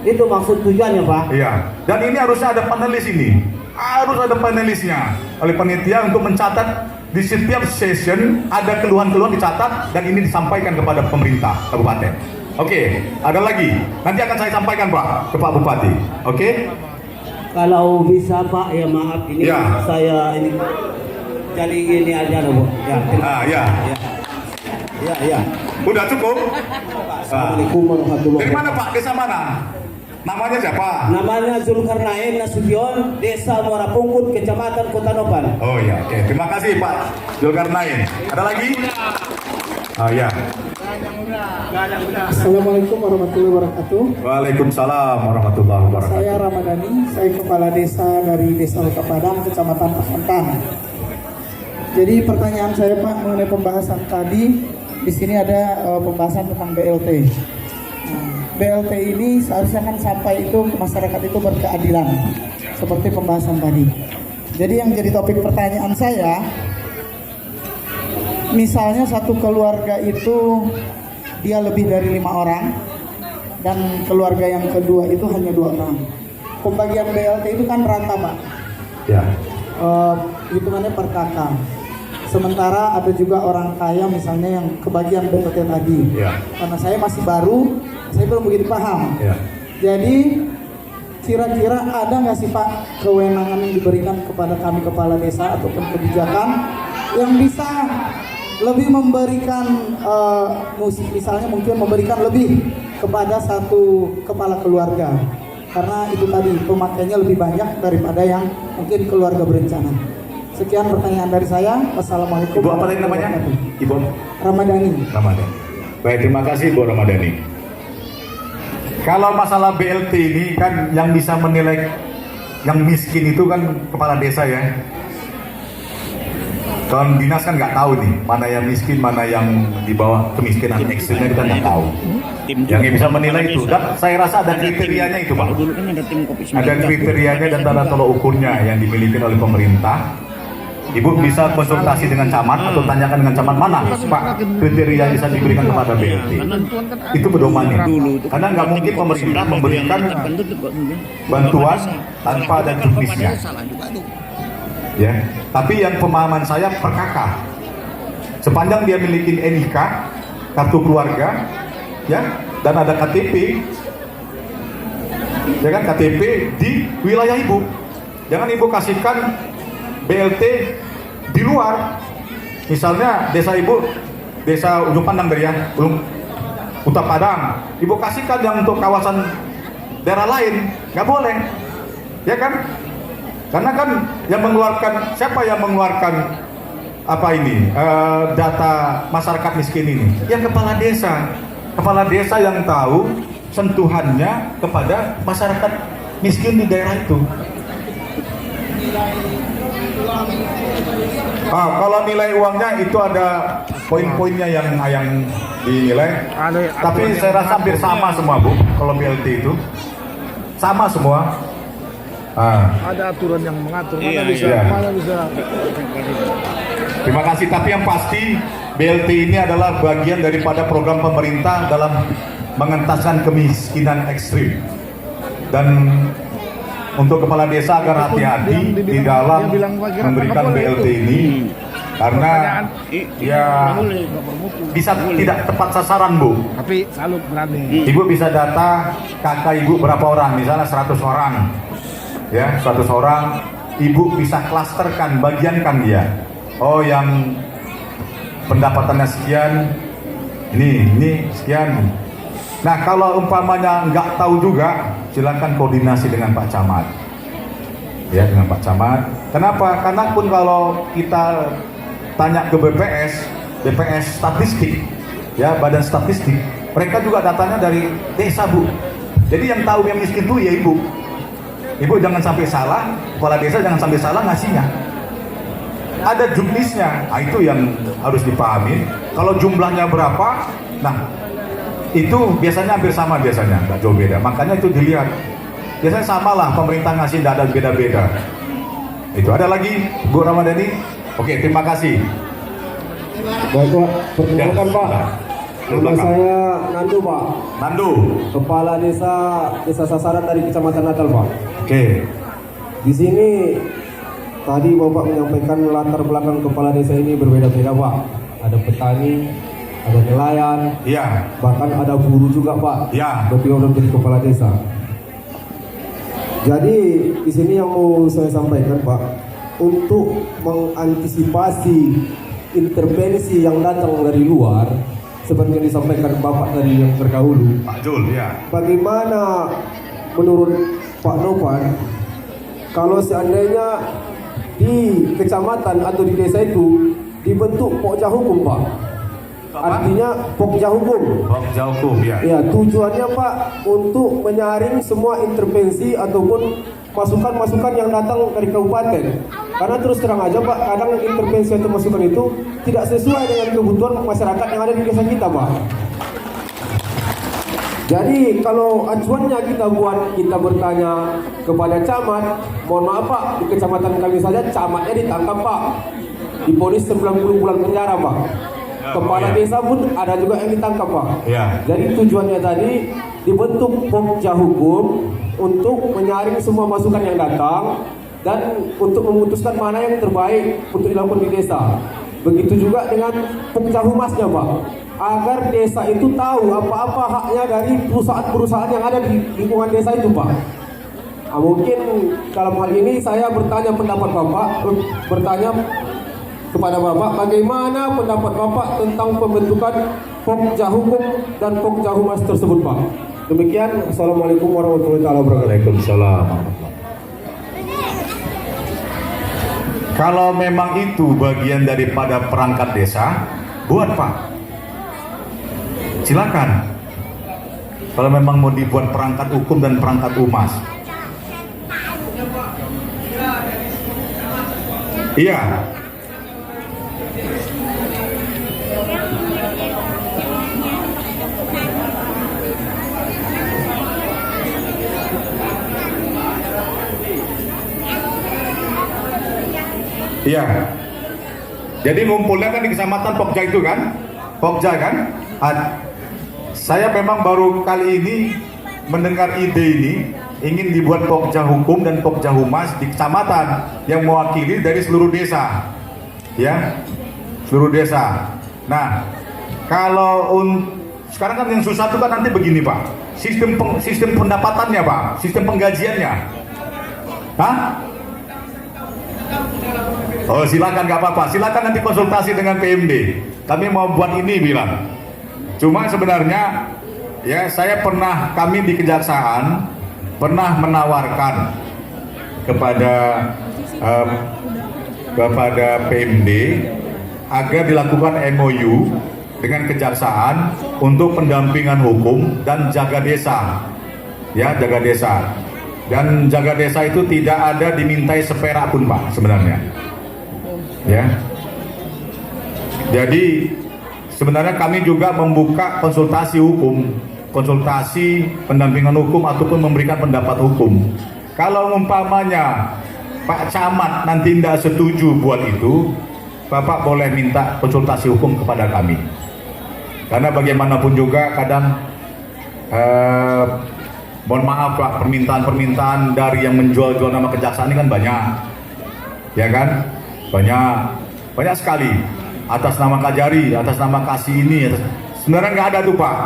Itu maksud tujuannya Pak. Iya. Dan ini harusnya ada panelis ini. Harus ada panelisnya oleh panitia untuk mencatat di setiap session ada keluhan-keluhan dicatat dan ini disampaikan kepada pemerintah kabupaten. Oke, ada lagi. Nanti akan saya sampaikan Pak ke Pak Bupati. Oke? Kalau bisa Pak, ya maaf ini saya ini jadi ini aja loh. Ya. Ya. Udah cukup? Assalamualaikum warahmatullahi Dari mana Pak? Desa mana? Namanya siapa? Namanya Zulkarnain Nasution, Desa Muara Pungkut, Kecamatan Kota Nopan. Oh ya, oke. Terima kasih Pak Zulkarnain. Ada lagi? Oh ya. Assalamualaikum warahmatullahi wabarakatuh. Waalaikumsalam warahmatullahi wabarakatuh. Saya Ramadhani, saya kepala desa dari Desa Luka Padang, Kecamatan Pasantan. Jadi pertanyaan saya Pak mengenai pembahasan tadi, di sini ada pembahasan tentang BLT. BLT ini seharusnya kan sampai itu ke masyarakat itu berkeadilan, seperti pembahasan tadi. Jadi yang jadi topik pertanyaan saya, misalnya satu keluarga itu dia lebih dari 5 orang dan keluarga yang kedua itu hanya 2 orang. Pembagian BLT itu kan rata Pak. Ya. Hitungannya per kakak. Sementara ada juga orang kaya misalnya yang kebagian BLT tadi. Ya. Karena saya masih baru, saya belum begitu paham. Ya. Jadi kira-kira ada nggak sih Pak kewenangan yang diberikan kepada kami kepala desa ataupun kebijakan yang bisa lebih memberikan misalnya mungkin memberikan lebih kepada satu kepala keluarga, karena itu tadi pemakainya lebih banyak daripada yang mungkin keluarga berencana. Sekian pertanyaan dari saya. Wassalamualaikum. Ibu apa tadi namanya? Ibu Ramadhani. Baik, terima kasih Bu Ramadhani. Kalau masalah BLT ini kan yang bisa menilai yang miskin itu kan kepala desa ya. Kalau dinas kan nggak tahu nih mana yang miskin, mana yang di bawah kemiskinan ekstrimnya kita nggak tahu. Yang bisa menilai itu, dan saya rasa ada kriterianya itu Pak. Ada kriterianya dan tata tolak ukurnya yang dimiliki oleh pemerintah. Ibu bisa konsultasi dengan camat atau tanyakan dengan camat mana Pak kriteria yang bisa diberikan kepada BLT. Itu pedomannya. Karena nggak mungkin pemerintah memberikan bantuan tanpa ada juknisnya. Ya, tapi yang pemahaman saya per kakak, sepanjang dia memiliki NIK, kartu keluarga, ya, dan ada KTP, ya kan, KTP di wilayah ibu. Jangan ibu kasihkan BLT di luar, misalnya desa ibu, desa Ujung Pandang dari ya, Kuta Padang, ibu kasihkan yang untuk kawasan daerah lain, nggak boleh, ya kan? Karena kan yang mengeluarkan, siapa yang mengeluarkan apa ini data masyarakat miskin ini? Yang kepala desa yang tahu sentuhannya kepada masyarakat miskin di daerah itu. Kalau nilai uangnya itu ada poin-poinnya yang dinilai. Tapi saya rasa hampir sama semua Bu. Kalau BLT itu sama semua. Ada aturan yang mengatur mana bisa. Terima kasih. Tapi yang pasti BLT ini adalah bagian daripada program pemerintah dalam mengentaskan kemiskinan ekstrim. Dan untuk kepala desa agar hati-hati di dalam memberikan BLT ini, karena ya bisa tidak tepat sasaran Bu. Tapi salut berani. Ibu bisa data kakak ibu berapa orang, misalnya 100 orang. Ya, 100 orang, ibu bisa klasterkan, bagiankan dia. Oh, yang pendapatannya sekian, ini sekian. Nah, kalau umpamanya nggak tahu juga, silakan koordinasi dengan Pak Camat. Ya, dengan Pak Camat. Kenapa? Karena pun kalau kita tanya ke BPS statistik, ya, badan statistik, mereka juga datanya dari desa, Bu. Jadi yang tahu yang miskin itu ya Ibu. Ibu jangan sampai salah, kepala desa jangan sampai salah ngasihnya. Ada jumlahnya, nah, itu yang harus dipahami. Kalau jumlahnya berapa, nah itu biasanya hampir sama, biasanya nggak jauh beda. Makanya itu dilihat, biasanya samalah pemerintah ngasih, tidak ada beda-beda. Itu ada lagi Bu Ramadhani. Oke, terima kasih. Baik Pak, perkenalkan Pak. Nama saya Nandu Pak. Nandu. Kepala Desa Sasaran dari Kecamatan Natal Pak. Oke. Di sini tadi Bapak menyampaikan latar belakang kepala desa ini berbeda-beda Pak. Ada petani, ada nelayan, Iya. bahkan ada buruh juga Pak. Ya. Ketika udah menjadi kepala desa. Jadi di sini yang mau saya sampaikan Pak, untuk mengantisipasi intervensi yang datang dari luar, seperti yang disampaikan Bapak tadi yang terdahulu, Pak Jul, ya. bagaimana menurut Pak Novan kalau seandainya di kecamatan atau di desa itu dibentuk pokja hukum Pak? Artinya pokja hukum. Pokja hukum, ya. Ya, tujuannya Pak untuk menyaring semua intervensi ataupun masukan-masukan yang datang dari kabupaten. Karena terus terang aja Pak, kadang intervensi atau masukan itu tidak sesuai dengan kebutuhan masyarakat yang ada di desa kita Pak. Jadi kalau acuannya kita bertanya kepada camat, mohon maaf Pak, di kecamatan kami saja camatnya ditangkap Pak, diponis 90 bulan penjara Pak. Kepala desa pun ada juga yang ditangkap Pak. Ya. Jadi tujuannya tadi dibentuk pokja hukum untuk menyaring semua masukan yang datang dan untuk memutuskan mana yang terbaik untuk dilakukan di desa. Begitu juga dengan pokja humasnya Pak, agar desa itu tahu apa-apa haknya dari perusahaan-perusahaan yang ada di lingkungan desa itu Pak. Nah, mungkin dalam hal ini saya bertanya pendapat Bapak, kepada Bapak, bagaimana pendapat Bapak tentang pembentukan pokja hukum dan pokja humas tersebut Pak? Demikian, Assalamualaikum warahmatullahi wabarakatuh. Waalaikumsalam. Kalau memang itu bagian daripada perangkat desa, buat Pak. Silakan. Kalau memang mau dibuat perangkat hukum dan perangkat humas. Iya. Iya. Jadi ngumpulnya kan di kecamatan Pokja itu kan? Pokja kan? Saya memang baru kali ini mendengar ide ini, ingin dibuat Pokja hukum dan Pokja humas di kecamatan yang mewakili dari seluruh desa. Ya. Seluruh desa. Nah, kalau sekarang kan yang susah itu kan nanti begini Pak. Sistem pendapatannya Pak, sistem penggajiannya. Hah? Oh silakan, nggak apa-apa, silakan nanti konsultasi dengan PMD. Kami mau buat ini bilang. Cuma sebenarnya ya kami di kejaksaan pernah menawarkan kepada PMD agar dilakukan MOU dengan kejaksaan untuk pendampingan hukum dan jaga desa. Ya, jaga desa. Dan jaga desa itu tidak ada dimintai seperak pun Pak sebenarnya. Ya. Jadi sebenarnya kami juga membuka konsultasi hukum, konsultasi pendampingan hukum ataupun memberikan pendapat hukum. Kalau umpamanya Pak Camat nanti tidak setuju buat itu, Bapak boleh minta konsultasi hukum kepada kami. Karena bagaimanapun juga kadang mohon maaf Pak, permintaan-permintaan dari yang menjual-jual nama kejaksaan ini kan banyak. Ya kan? Banyak sekali, atas nama Kajari, atas nama Kasih ini, sebenarnya nggak ada tuh Pak.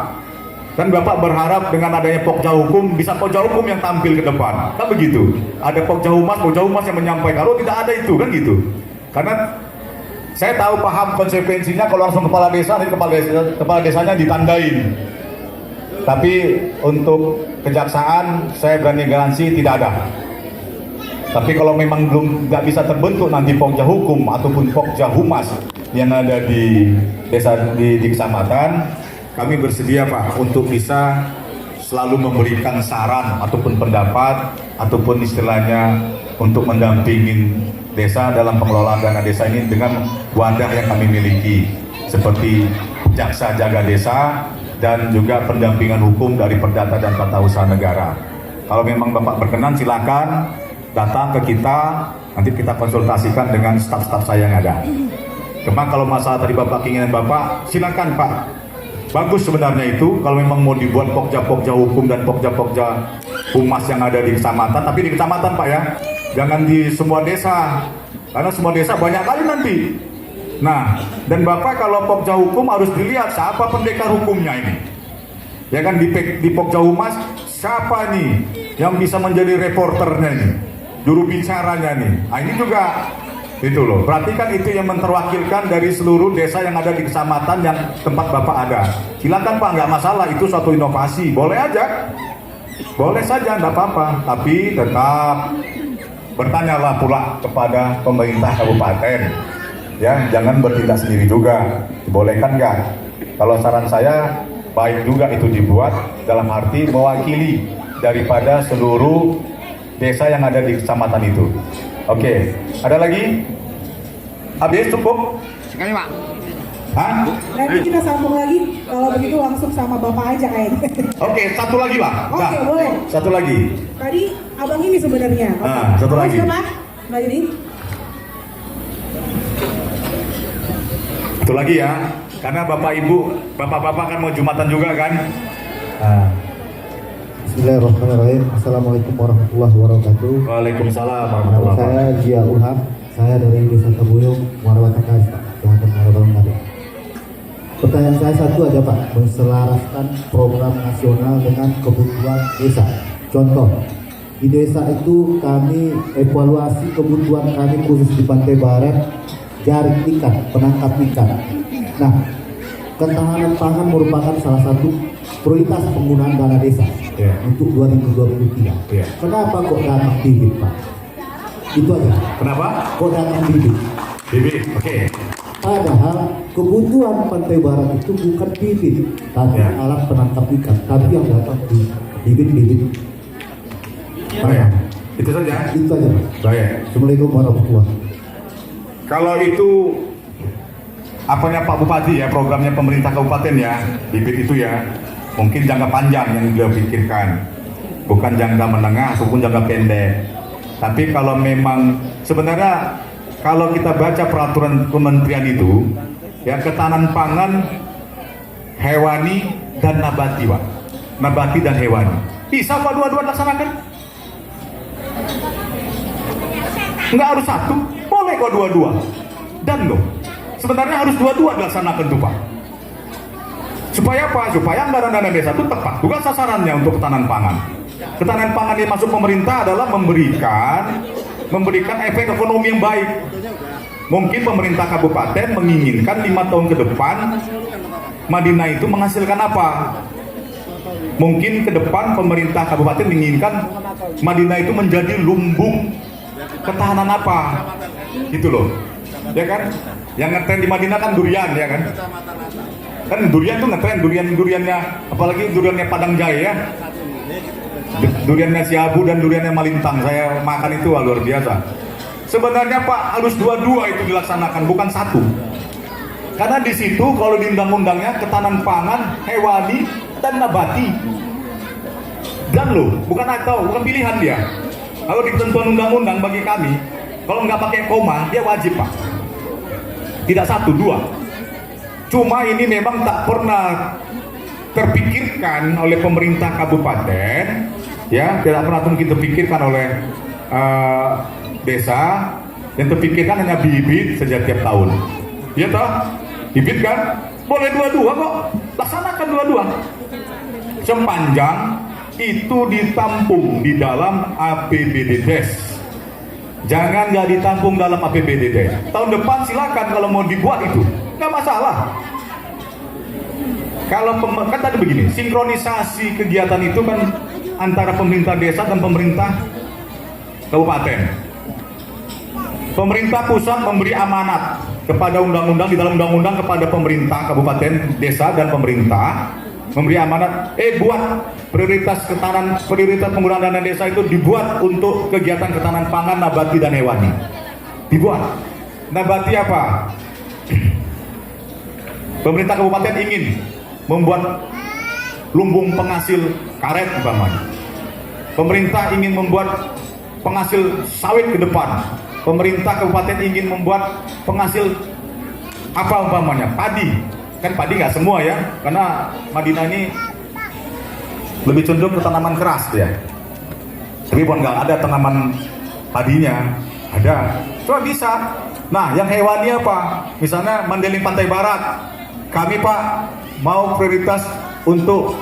Kan Bapak berharap dengan adanya Pokja hukum, bisa Pokja hukum yang tampil ke depan, kan begitu. Ada Pokja humas yang menyampaikan, kalau tidak ada itu kan gitu. Karena Saya tahu paham konsekuensinya kalau langsung kepala desa, nanti kepala desanya ditandain. Tapi untuk kejaksaan saya berani garansi tidak ada. Tapi kalau memang belum nggak bisa terbentuk nanti Pokja Hukum ataupun Pokja Humas yang ada di desa di kecamatan, kami bersedia Pak untuk bisa selalu memberikan saran ataupun pendapat ataupun istilahnya untuk mendampingin desa dalam pengelolaan dana desa ini dengan wadah yang kami miliki seperti jaksa jaga desa dan juga pendampingan hukum dari Perdata dan Tata Usaha Negara. Kalau memang Bapak berkenan silakan datang ke kita, nanti kita konsultasikan dengan staf-staf saya yang ada. Cuma kalau masalah tadi Bapak keinginan Bapak, silakan Pak. Bagus sebenarnya itu kalau memang mau dibuat pokja-pokja hukum dan pokja-pokja humas yang ada di kecamatan, tapi di kecamatan Pak ya, jangan di semua desa, karena semua desa banyak kali nanti. Nah, dan Bapak kalau pokja hukum harus dilihat siapa pendekar hukumnya ini. Ya kan di pokja humas siapa nih yang bisa menjadi reporternya ini, juru bicaranya nih. Nah ini juga itu loh. Perhatikan itu yang menterwakilkan dari seluruh desa yang ada di kecamatan yang tempat Bapak ada. Silakan Pak, nggak masalah, itu suatu inovasi, boleh aja, boleh saja, nggak apa-apa. Tapi tetap bertanyalah pula kepada pemerintah kabupaten. Ya, jangan bertindak sendiri juga. Dibolehkan nggak? Kalau saran saya baik juga itu dibuat dalam arti mewakili daripada seluruh desa yang ada di kecamatan itu. Oke, ada lagi? Habis cukup? Sekali Pak. Hah? Nanti kita sambung lagi, kalau begitu langsung sama Bapak aja kayaknya. Oke, satu lagi lah. Oke, Nah, boleh. satu lagi. Tadi abang ini sebenarnya. Nah, satu lagi. Siapa? Mbak Yudi? Satu lagi ya. Karena Bapak Ibu, Bapak-bapak kan mau Jumatan juga kan? Bismillahirrahmanirrahim. Assalamualaikum warahmatullahi wabarakatuh. Waalaikumsalam Nama warahmatullahi saya wabarakatuh. Jia Ulham. Saya dari Desa Kebuyung, Muara Tengah, Kecamatan Muara Ngada. Pertanyaan saya satu aja Pak, menselaraskan program nasional dengan kebutuhan desa. Contoh, di desa itu kami evaluasi kebutuhan kami khusus di Pantai Barat, jaring ikan, penangkap ikan. Nah, ketahanan pangan merupakan salah satu prioritas penggunaan dana desa untuk 2023. Iya. Kenapa kok datang bibit Pak? Itu aja. Kenapa? Kok datang bibit? Bibit, oke. Padahal kebutuhan Pantai Barat itu bukan bibit, tapi Ya. alat penangkap ikan. Tapi yang datang bibit-bibit. Baik. Itu saja. Itu aja Pak. Baik. Assalamualaikum warahmatullahi wabarakatuh. Kalau itu apanya Pak Bupati ya, programnya pemerintah kabupaten ya, bibit itu ya, mungkin jangka panjang yang beliau pikirkan, bukan jangka menengah ataupun jangka pendek. Tapi kalau memang sebenarnya kalau kita baca peraturan kementerian itu, ya ketahanan pangan hewani dan nabati Pak, nabati dan hewani. Bisa Pak dua-dua laksanakan? Nggak harus satu, boleh kok dua-dua. Dan loh, sebenarnya harus dua-dua dilaksanakan tuh Pak. Supaya apa? Supaya anggaran dana desa itu tepat juga sasarannya untuk ketahanan pangan. Ketahanan pangan yang masuk pemerintah adalah memberikan efek ekonomi yang baik. Mungkin pemerintah kabupaten menginginkan 5 tahun ke depan Madinah itu menghasilkan apa? Mungkin ke depan pemerintah kabupaten menginginkan Madinah itu menjadi lumbung ketahanan apa? Gitu loh. Ya kan? Yang ngetren di Madinah kan durian ya kan? Kan durian tuh ngetren, duriannya apalagi duriannya Padang Jaya ya. Duriannya Siabu dan duriannya Malintang, saya makan itu luar biasa. Sebenarnya Pak harus dua-dua itu dilaksanakan, bukan satu. Karena di situ kalau di undang-undangnya ketahanan pangan, hewani dan nabati. Dan loh, bukan pilihan dia. Kalau di ketentuan undang-undang bagi kami, kalau nggak pakai koma, dia wajib Pak. Tidak satu, dua. Cuma ini memang tak pernah terpikirkan oleh pemerintah kabupaten, ya tidak pernah mungkin terpikirkan oleh desa, yang terpikirkan hanya bibit sejak tiap tahun. Iya toh, bibit kan, boleh dua-dua kok, laksanakan dua-dua. Sepanjang itu ditampung di dalam APBD DES. Jangan nggak ditampung dalam APBD deh. Tahun depan silakan kalau mau dibuat itu, nggak masalah. Kalau kan tadi begini, sinkronisasi kegiatan itu kan antara pemerintah desa dan pemerintah kabupaten. Pemerintah pusat memberi amanat kepada undang-undang, di dalam undang-undang kepada pemerintah kabupaten, desa dan pemerintah memberi amanat, buat prioritas penggunaan dana desa itu dibuat untuk kegiatan ketahanan pangan nabati dan hewani. Dibuat. Nabati apa? Pemerintah kabupaten ingin membuat lumbung penghasil karet umpamanya. Pemerintah ingin membuat penghasil sawit ke depan. Pemerintah kabupaten ingin membuat penghasil apa umpamanya? Padi. Kan padi nggak semua ya, karena Madinah ini lebih cenderung ke tanaman keras ya. Tapi pun nggak ada tanaman padinya, ada. Coba bisa. Nah, yang hewani apa? Misalnya Mandeling Pantai Barat. Kami Pak mau prioritas untuk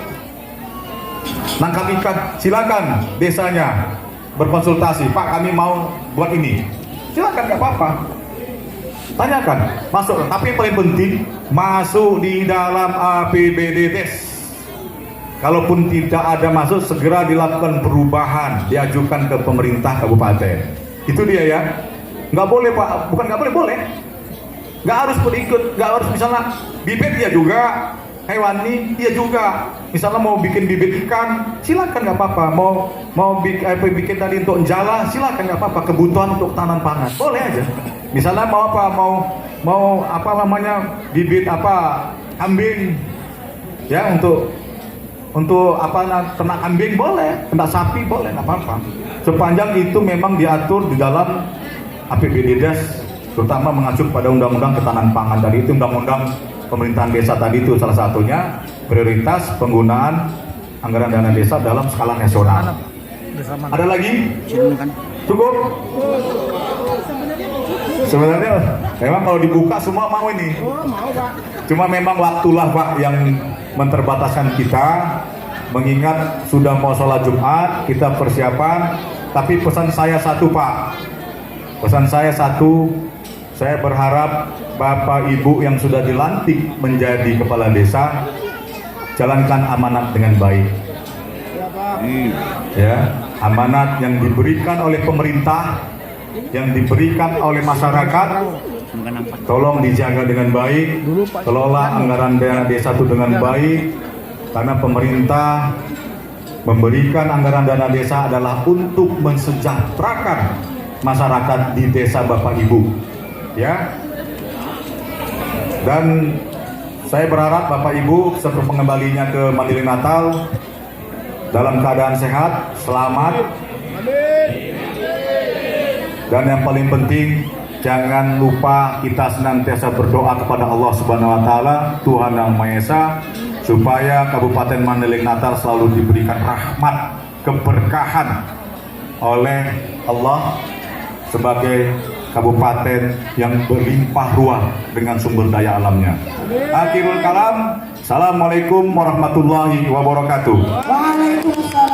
nangkap ikan. Silakan desanya berkonsultasi. Pak, kami mau buat ini. Silakan, nggak apa-apa. Tanyakan, masuk. Tapi yang paling penting masuk di dalam APBD Des. Kalaupun tidak ada masuk, segera dilakukan perubahan, diajukan ke pemerintah kabupaten. Itu dia ya. Nggak boleh Pak, bukan nggak boleh, boleh. Nggak harus berikut, nggak harus misalnya bibit ya juga, hewani iya juga. Misalnya mau bikin bibit ikan, silakan nggak apa-apa. Mau bikin tadi untuk jala, silakan nggak apa-apa. Kebutuhan untuk tanaman pangan, boleh aja. Misalnya mau apa, mau apa namanya bibit apa kambing, ya untuk apa ternak kambing boleh, ternak sapi boleh, nggak apa-apa. Sepanjang itu memang diatur di dalam APBD Des, terutama mengacu pada undang-undang ketahanan pangan tadi itu, undang-undang pemerintahan desa tadi itu salah satunya prioritas penggunaan anggaran dana desa dalam skala nasional. Ada lagi? Cukup? Sebenarnya memang kalau dibuka semua mau ini. Cuma memang waktulah Pak yang menterbataskan kita, mengingat sudah mau sholat Jumat, kita persiapan. Tapi pesan saya satu Pak, pesan saya satu, saya berharap Bapak Ibu yang sudah dilantik menjadi kepala desa, jalankan amanat dengan baik. Ya, amanat yang diberikan oleh pemerintah, yang diberikan oleh masyarakat, tolong dijaga dengan baik, kelola anggaran dana desa itu dengan baik, karena pemerintah memberikan anggaran dana desa adalah untuk mensejahterakan masyarakat di desa Bapak Ibu, ya. Dan saya berharap Bapak Ibu setelah mengembalinya ke Mandiri Natal dalam keadaan sehat, selamat. Dan yang paling penting, jangan lupa kita senantiasa berdoa kepada Allah Subhanahu wa taala, Tuhan Yang Maha Esa, supaya Kabupaten Mandailing Natal selalu diberikan rahmat, keberkahan oleh Allah sebagai kabupaten yang berlimpah ruah dengan sumber daya alamnya. Akhirul kalam, assalamualaikum warahmatullahi wabarakatuh. Waalaikumsalam.